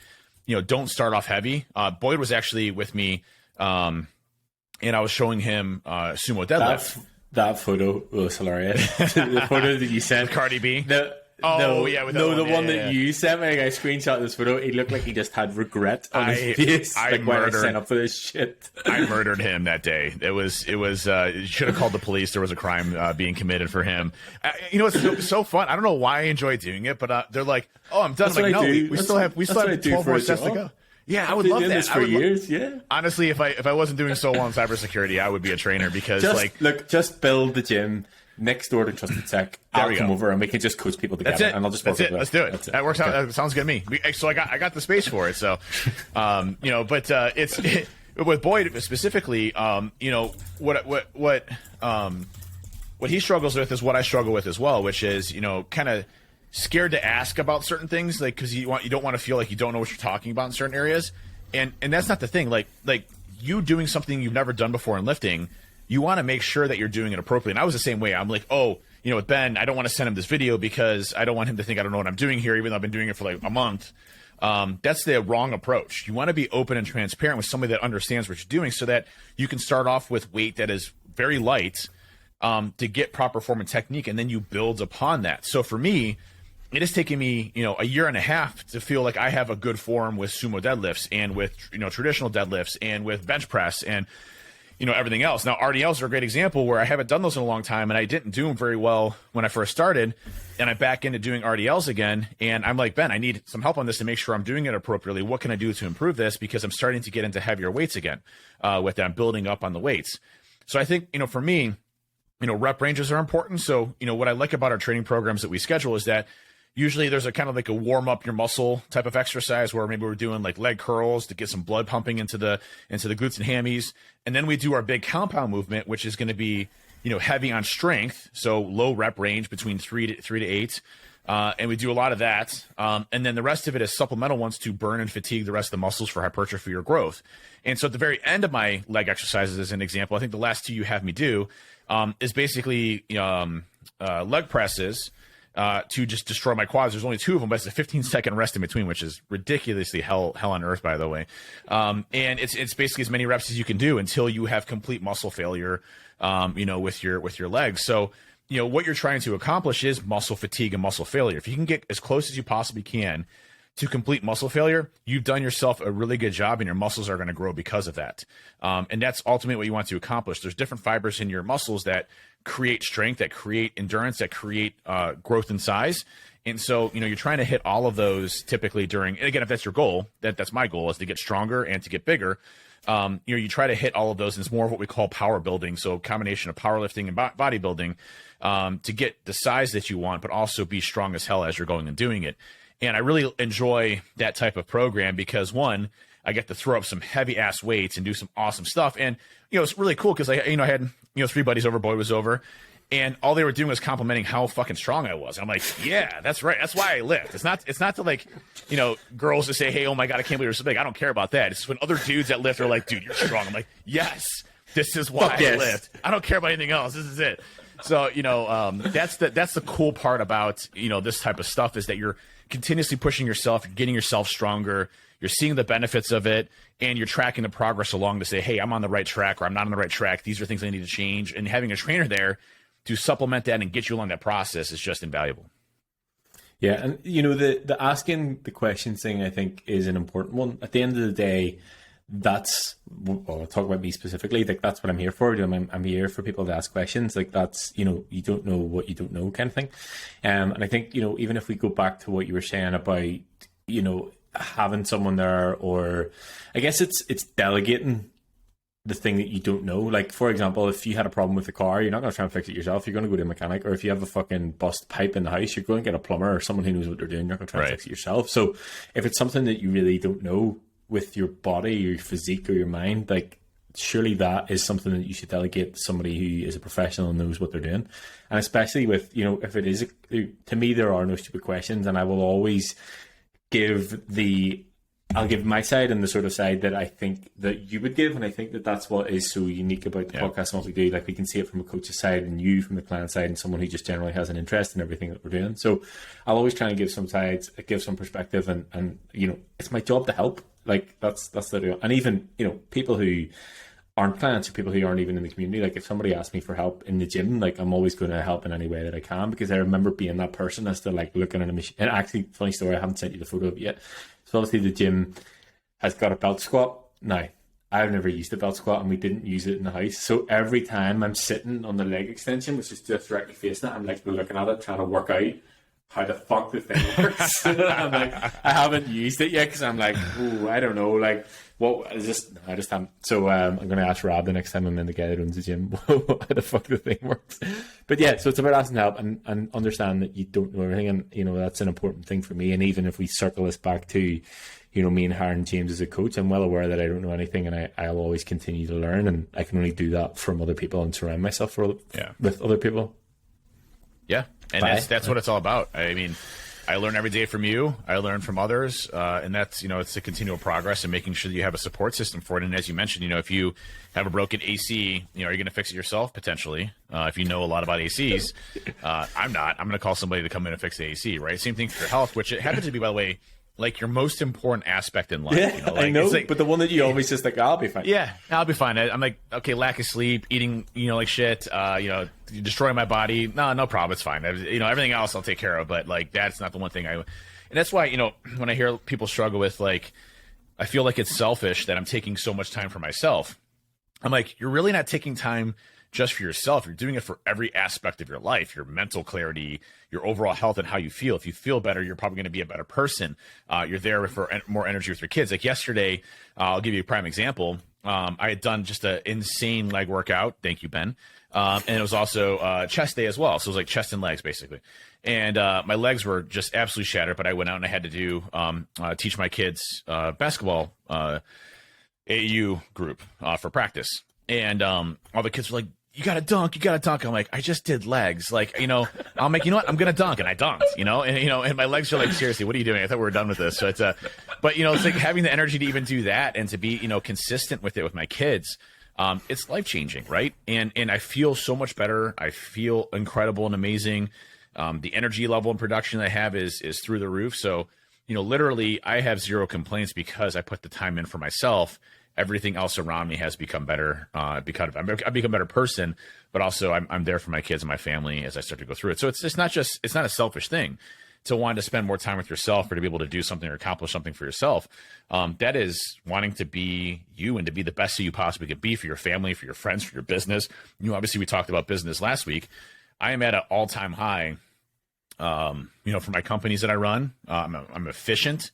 don't start off heavy. Boyd was actually with me, and I was showing him sumo deadlift. That photo was hilarious. The photo that you sent, Cardi B. The one that you sent me. I screenshot this photo. He looked like he just had regret on his face. I signed up for this shit. I murdered him that day. It was. You should have called the police. There was a crime being committed for him. It's so fun. I don't know why I enjoy doing it, but they're like, "Oh, I'm done." I'm like, no, we still have 12 more sets to go. Yeah, I would love that. This for years, yeah. Honestly, if I wasn't doing so well in cybersecurity, I would be a trainer because just build the gym next door to Trusted Tech. I'll come over and we can just coach people together. That's it. And I'll just That's it. Let's do it. That works out. Okay. That sounds good to me. So I got the space for it. So, it's with Boyd specifically. What he struggles with is what I struggle with as well, which is kind of scared to ask about certain things, because you don't want to feel like you don't know what you're talking about in certain areas, and that's not the thing. Like you doing something you've never done before in lifting, you want to make sure that you're doing it appropriately. And I was the same way. I'm like, with Ben, I don't want to send him this video because I don't want him to think I don't know what I'm doing here, even though I've been doing it for a month. That's the wrong approach. You want to be open and transparent with somebody that understands what you're doing, so that you can start off with weight that is very light to get proper form and technique, and then you build upon that. So for me, it has taken me, a year and a half to feel like I have a good form with sumo deadlifts and with, traditional deadlifts and with bench press and, everything else. Now, RDLs are a great example where I haven't done those in a long time, and I didn't do them very well when I first started, and I'm back into doing RDLs again, and I'm like, Ben, I need some help on this to make sure I'm doing it appropriately. What can I do to improve this? Because I'm starting to get into heavier weights again with that. I'm building up on the weights. So I think, for me, rep ranges are important. So, what I like about our training programs that we schedule is that usually there's a kind of a warm up your muscle type of exercise where maybe we're doing leg curls to get some blood pumping into the glutes and hammies. And then we do our big compound movement, which is going to be, heavy on strength. So low rep range between 3 to 8. And we do a lot of that. And then the rest of it is supplemental ones to burn and fatigue the rest of the muscles for hypertrophy or growth. And so at the very end of my leg exercises, as an example, I think the last 2 you have me do is basically leg presses to just destroy my quads. There's only 2 of them, but it's a 15-second rest in between, which is ridiculously hell on earth, by the way. And it's basically as many reps as you can do until you have complete muscle failure, with your legs. So, what you're trying to accomplish is muscle fatigue and muscle failure. If you can get as close as you possibly can to complete muscle failure, you've done yourself a really good job, and your muscles are going to grow because of that. And that's ultimately what you want to accomplish. There's different fibers in your muscles that create strength, that create endurance, that create growth in size. And so, you're trying to hit all of those typically during, and again, if that's your goal, that's my goal, is to get stronger and to get bigger. You try to hit all of those, and it's more of what we call power building. So combination of powerlifting and bodybuilding to get the size that you want, but also be strong as hell as you're going and doing it. And I really enjoy that type of program because, one, I get to throw up some heavy ass weights and do some awesome stuff. And, it's really cool because I had, 3 buddies over, boy was over. And all they were doing was complimenting how fucking strong I was. And I'm like, yeah, that's right. That's why I lift. It's not to like, girls to say, hey, oh my God, I can't believe you're so big. I don't care about that. It's just when other dudes that lift are like, dude, you're strong. I'm like, yes, this is why I lift. I don't care about anything else. This is it. So, that's the cool part about, this type of stuff is that you're continuously pushing yourself, you're getting yourself stronger, you're seeing the benefits of it, and you're tracking the progress along to say, hey, I'm on the right track or I'm not on the right track. These are things I need to change. And having a trainer there to supplement that and get you along that process is just invaluable. Yeah, and the asking the questions thing I think is an important one. At the end of the day, I'll talk about me specifically. Like that's what I'm here for. I'm here for people to ask questions. Like that's you don't know what you don't know kind of thing. And I think even if we go back to what you were saying about having someone there, or I guess it's delegating the thing that you don't know. Like, for example, if you had a problem with the car, you're not going to try and fix it yourself. You're going to go to a mechanic. Or if you have a fucking bust pipe in the house, you're going to get a plumber or someone who knows what they're doing. You're not going to try and fix it yourself. So if it's something that you really don't know with your body, your physique, or your mind, like, surely that is something that you should delegate to somebody who is a professional and knows what they're doing. And especially with, if it is, to me, there are no stupid questions. And I will always I'll give my side and the sort of side that I think that you would give. And I think that that's what is so unique about the podcast and what we do. Like, we can see it from a coach's side and you from the client side and someone who just generally has an interest in everything that we're doing. So I'll always try and give some sides, give some perspective, and it's my job to help. Like, that's the deal. And even, people who aren't clients or people who aren't even in the community, like if somebody asks me for help in the gym, like I'm always going to help in any way that I can, because I remember being that person that's still like looking at a machine. And actually, funny story, I haven't sent you the photo of it yet. So obviously the gym has got a belt squat. Now, I've never used a belt squat and we didn't use it in the house. So every time I'm sitting on the leg extension, which is just directly facing it, I'm like looking at it, trying to work out how the fuck the thing works. I'm like, I haven't used it yet because I'm like, oh, I don't know, like what is this? I just haven't. So I'm going to ask Rob the next time I'm in the guy that owns the gym how the fuck the thing works. But yeah, so it's about asking help and understand that you don't know everything, and that's an important thing for me. And even if we circle this back to me and hiring James as a coach, I'm well aware that I don't know anything, and I'll always continue to learn, and I can only do that from other people and surround myself with other people. Yeah, and that's what it's all about. I mean, I learn every day from you. I learn from others, and that's it's a continual progress and making sure that you have a support system for it. And as you mentioned, if you have a broken AC, are you going to fix it yourself potentially? If you know a lot about ACs, I'm not. I'm going to call somebody to come in and fix the AC. Right? Same thing for your health, which it happens to be, by the way, like your most important aspect in life. Yeah, I know, but the one that you always just like, I'll be fine. Yeah, I'll be fine. I'm like, okay, lack of sleep, eating, like shit, destroying my body. No problem. It's fine. Everything else I'll take care of. But like, that's not the one thing and that's why, when I hear people struggle with like, I feel like it's selfish that I'm taking so much time for myself. I'm like, you're really not taking time just for yourself. You're doing it for every aspect of your life, your mental clarity, your overall health, and how you feel. If you feel better, you're probably going to be a better person. You're there for more energy with your kids. Like yesterday, I'll give you a prime example. I had done just an insane leg workout. Thank you, Ben. And it was also chest day as well. So it was like chest and legs, basically. And my legs were just absolutely shattered, but I went out and I had to do teach my kids basketball AAU group for practice. And all the kids were like, you got to dunk. I'm like, I just did legs. Like, I'm like, you know what? I'm going to dunk. And I dunked, and my legs are like, seriously, what are you doing? I thought we were done with this. So it's but it's like having the energy to even do that and to be, consistent with it with my kids. It's life-changing. Right. And I feel so much better. I feel incredible and amazing. The energy level and production that I have is through the roof. So, literally I have zero complaints because I put the time in for myself. Everything else around me has become better because I've become a better person, but also I'm there for my kids and my family as I start to go through it. So it's not a selfish thing to want to spend more time with yourself or to be able to do something or accomplish something for yourself. That is wanting to be you and to be the best that you possibly could be for your family, for your friends, for your business. Obviously we talked about business last week. I am at an all-time high, for my companies that I run. I'm efficient.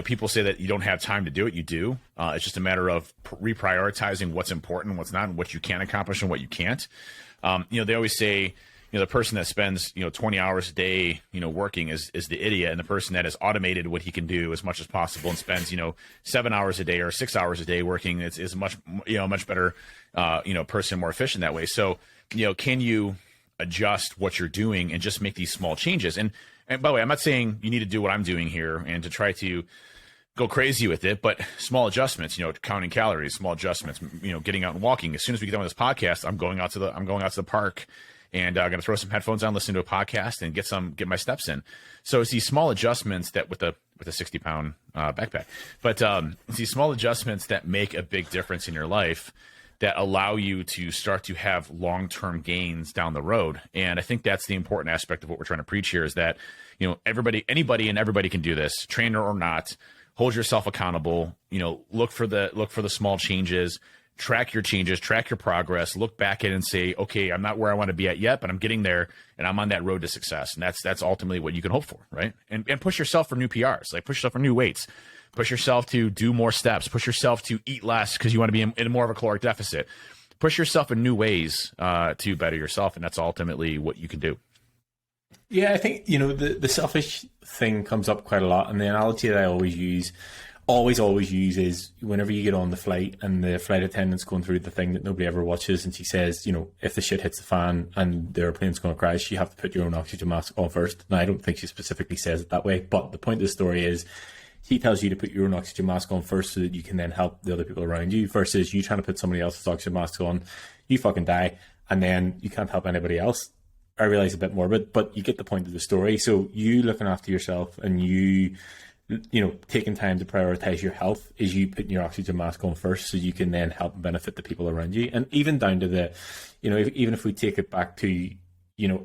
People say that you don't have time to do it. You do. It's just a matter of reprioritizing what's important, what's not, and what you can accomplish and what you can't. They always say, the person that spends 20 hours a day working is the idiot, and the person that has automated what he can do as much as possible and spends 7 hours a day or 6 hours a day working is much better person, more efficient that way. So can you adjust what you're doing and just make these small changes? And by the way, I'm not saying you need to do what I'm doing here and to try to go crazy with it, but small adjustments, counting calories, small adjustments, getting out and walking. As soon as we get done with this podcast, I'm going out to the park, and I'm going to throw some headphones on, listen to a podcast, and get my steps in. So it's these small adjustments that with a 60-pound backpack, but it's these small adjustments that make a big difference in your life that allow you to start to have long-term gains down the road. And I think that's the important aspect of what we're trying to preach here, is that anybody can do this, trainer or not. Hold yourself accountable. Look for the small changes. Track your changes, track your progress, look back at it and say, okay, I'm not where I want to be at yet, but I'm getting there and I'm on that road to success. And that's ultimately what you can hope for, right? And push yourself for new PRs, like push yourself for new weights, push yourself to do more steps, push yourself to eat less because you want to be in more of a caloric deficit. Push yourself in new ways to better yourself, and that's ultimately what you can do. Yeah, I think, the selfish thing comes up quite a lot, and the analogy that I always use is whenever you get on the flight and the flight attendant's going through the thing that nobody ever watches, and she says, if the shit hits the fan and the airplane's going to crash, you have to put your own oxygen mask on first. Now, I don't think she specifically says it that way, but the point of the story is she tells you to put your own oxygen mask on first so that you can then help the other people around you, versus you trying to put somebody else's oxygen mask on, you fucking die, and then you can't help anybody else. I realize a bit morbid, but you get the point of the story. So you looking after yourself and you taking time to prioritize your health is you putting your oxygen mask on first so you can then help and benefit the people around you. And even down to the, even if we take it back to,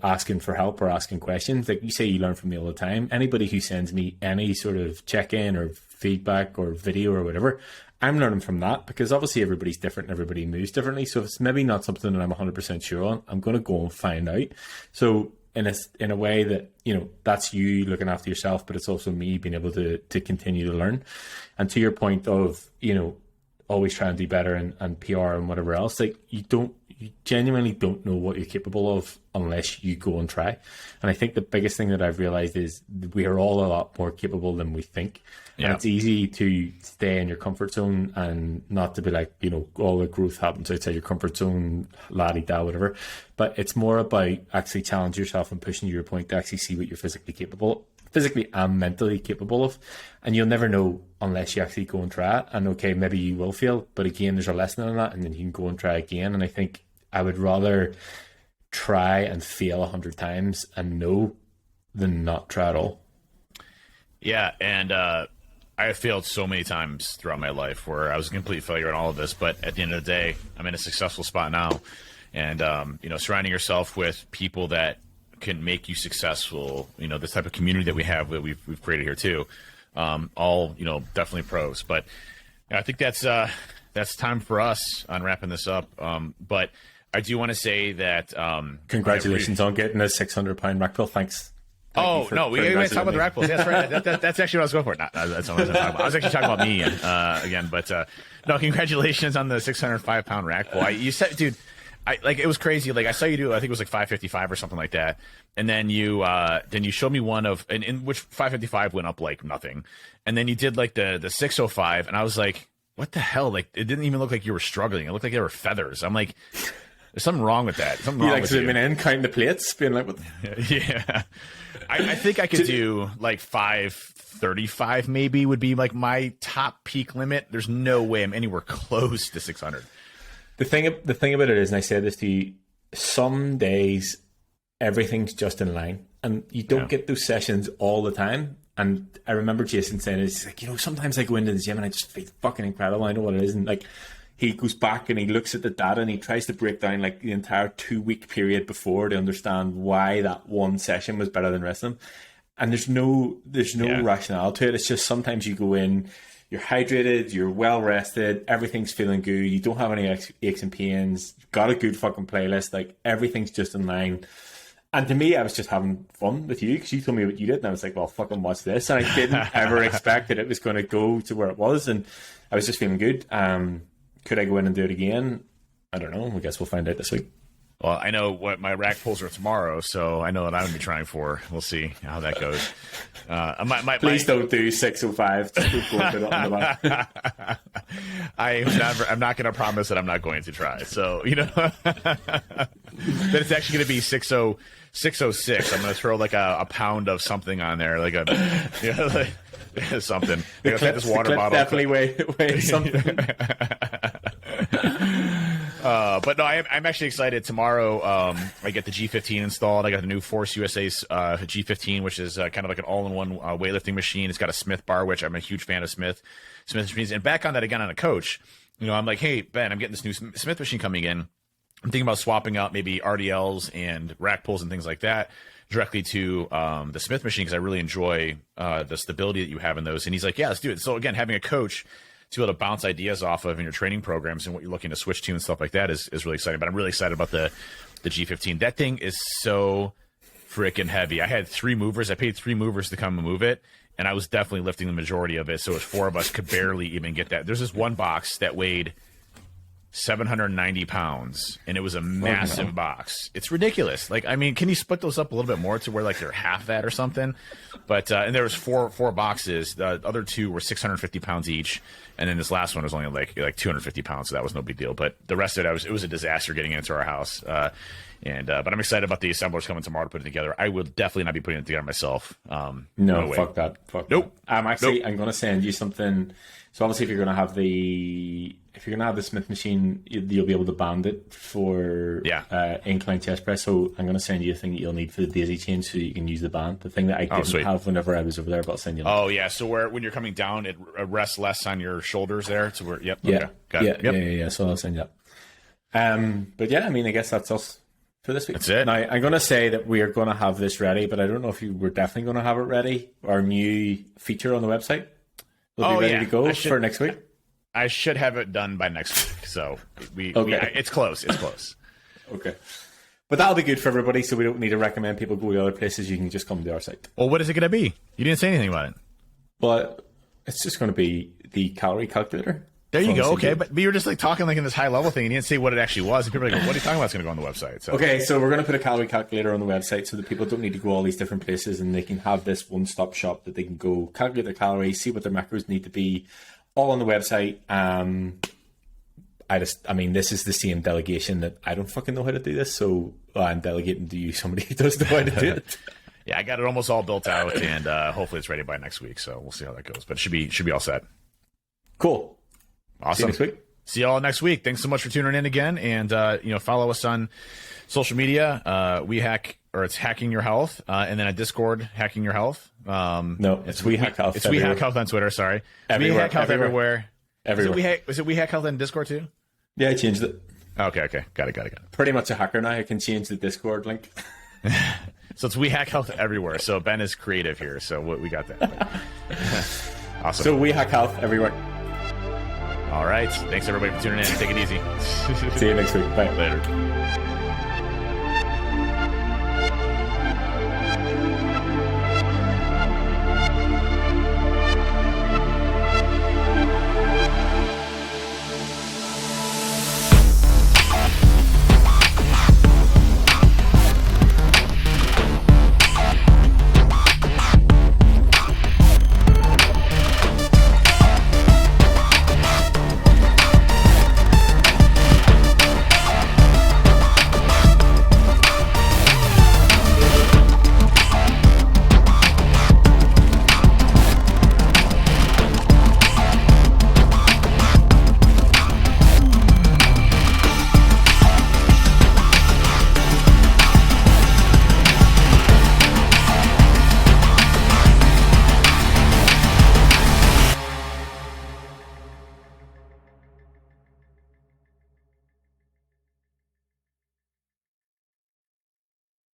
asking for help or asking questions, like you say, you learn from me all the time. Anybody who sends me any sort of check-in or feedback or video or whatever, I'm learning from that, because obviously everybody's different and everybody moves differently. So if it's maybe not something that I'm 100% sure on, I'm going to go and find out. So in a way that, that's you looking after yourself, but it's also me being able to continue to learn. And to your point of, always try and do better and PR and whatever else, like you genuinely don't know what you're capable of unless you go and try. And I think the biggest thing that I've realized is we are all a lot more capable than we think. Yeah. And it's easy to stay in your comfort zone and not to be like, all the growth happens outside your comfort zone, la-di-da, whatever. But it's more about actually challenging yourself and pushing your point to actually see what you're physically and mentally capable of. And you'll never know unless you actually go and try it. And okay, maybe you will fail, but again, there's a lesson in that, and then you can go and try again. And I think I would rather try and fail 100 times and know than not try at all. Yeah, and I have failed so many times throughout my life where I was a complete failure in all of this, but at the end of the day, I'm in a successful spot now. And, surrounding yourself with people that can make you successful, this type of community that we have, that we've created here too, all, definitely pros. But I think that's time for us on wrapping this up. But I do want to say that congratulations on getting a 600-pound rack pull. Thanks. Oh no, we talk about the rack pulls. That's right. That's actually what I was going for. That's not what I was talking about. I was actually talking about me again. But no, congratulations on the 605-pound rack pull. You said, dude, it was crazy. Like I saw you do, I think it was like 555 or something like that. And then you showed me one of, in which 555 went up like nothing. And then you did like the 605, and I was like, what the hell? Like it didn't even look like you were struggling. It looked like there were feathers. I'm like, there's something wrong with that. Something wrong with you. Zooming in, counting the plates, being like, what the... Yeah. I think I could do like 535 maybe would be like my top peak limit. There's no way I'm anywhere close to 600. The thing about it is, and I said this to you, some days everything's just in line, and you don't get those sessions all the time. And I remember Jason saying, it's like, sometimes I go into the gym and I just feel fucking incredible. I know what it is. And like, he goes back and he looks at the data and he tries to break down like the entire 2-week period before to understand why that one session was better than the rest of them. And there's no rationale to it. It's just sometimes you go in, you're hydrated, you're well rested, everything's feeling good, you don't have any aches and pains, you've got a good fucking playlist, like everything's just in line. And to me, I was just having fun with you because you told me what you did, and I was like, well, fucking watch this. And I didn't ever expect that it was going to go to where it was, and I was just feeling good. Could I go in and do it again? I don't know. I guess we'll find out this week. Well, I know what my rack pulls are tomorrow, so I know what I'm going to be trying for. We'll see how that goes. Please don't do 605. I'm not going to promise that I'm not going to try. So, that it's actually going to be 606. I'm going to throw like a pound of something on there, like something. Like, take this water bottle. Definitely weigh something. But no, I'm actually excited. Tomorrow, I get the G15 installed. I got the new Force USA's G15, which is kind of like an all-in-one weightlifting machine. It's got a Smith bar, which I'm a huge fan of Smith machines. And back on that again on a coach, I'm like, hey, Ben, I'm getting this new Smith machine coming in. I'm thinking about swapping out maybe RDLs and rack pulls and things like that directly to the Smith machine because I really enjoy the stability that you have in those. And he's like, yeah, let's do it. So again, having a coach to be able to bounce ideas off of in your training programs and what you're looking to switch to and stuff like that is really exciting. But I'm really excited about the G15. That thing is so freaking heavy. I had 3 movers. I paid 3 movers to come and move it, and I was definitely lifting the majority of it. So it was 4 of us could barely even get that. There's this one box that weighed 790 pounds, and it was a massive box. It's ridiculous. Like, I mean, can you split those up a little bit more to where like they're half that or something? But and there was four boxes. The other 2 were 650 pounds each, and then this last one was only like 250 pounds, so that was no big deal. But the rest of it, it was a disaster getting into our house. But I'm excited about the assemblers coming tomorrow to put it together. I will definitely not be putting it together myself. No, fuck that. Nope. I'm going to send you something. So obviously, if you're going to have the Smith machine, you'll be able to band it for incline chest press. So I'm going to send you a thing that you'll need for the daisy chain so you can use the band. The thing that I didn't have whenever I was over there, but I'll send you. Oh yeah, so when you're coming down, it rests less on your shoulders there. So we're yeah, okay. Got it. Yeah. So I'll send you that. But yeah, I mean, I guess that's us for this week. That's it. Now, I'm going to say that we are going to have this ready, but I don't know if we're definitely going to have it ready. Our new feature on the website will be ready to go for next week. I should have it done by next week. So it's close. It's close. Okay. But that'll be good for everybody, so we don't need to recommend people go to other places. You can just come to our site. Well, what is it going to be? You didn't say anything about it. Well, it's just going to be the calorie calculator. There you go. Okay, but you were just like talking like in this high level thing, and you didn't say what it actually was. And people are like, "What are you talking about? It's going to go on the website." So. Okay, so we're going to put a calorie calculator on the website so that people don't need to go all these different places, and they can have this one-stop shop that they can go calculate their calories, see what their macros need to be, all on the website. I mean, this is the same delegation that I don't fucking know how to do this, so I'm delegating to you somebody who does know how to do it. Yeah, I got it almost all built out, and hopefully it's ready by next week. So we'll see how that goes, but it should be all set. Cool. Awesome. See you next week. See y'all next week. Thanks so much for tuning in again, and follow us on social media. It's Hacking Your Health, and then a Discord, Hacking Your Health. No, it's We Hack Health. It's We Hack Health on Twitter. Sorry, We Hack Health everywhere. Is it We Hack Health on Discord too? Yeah, I changed it. Okay. Got it. Pretty much a hacker now. I can change the Discord link. So it's We Hack Health everywhere. So Ben is creative here. So we got that. Awesome. So We Hack Health everywhere. All right. Thanks everybody for tuning in. Take it easy. See you next week. Bye. Later.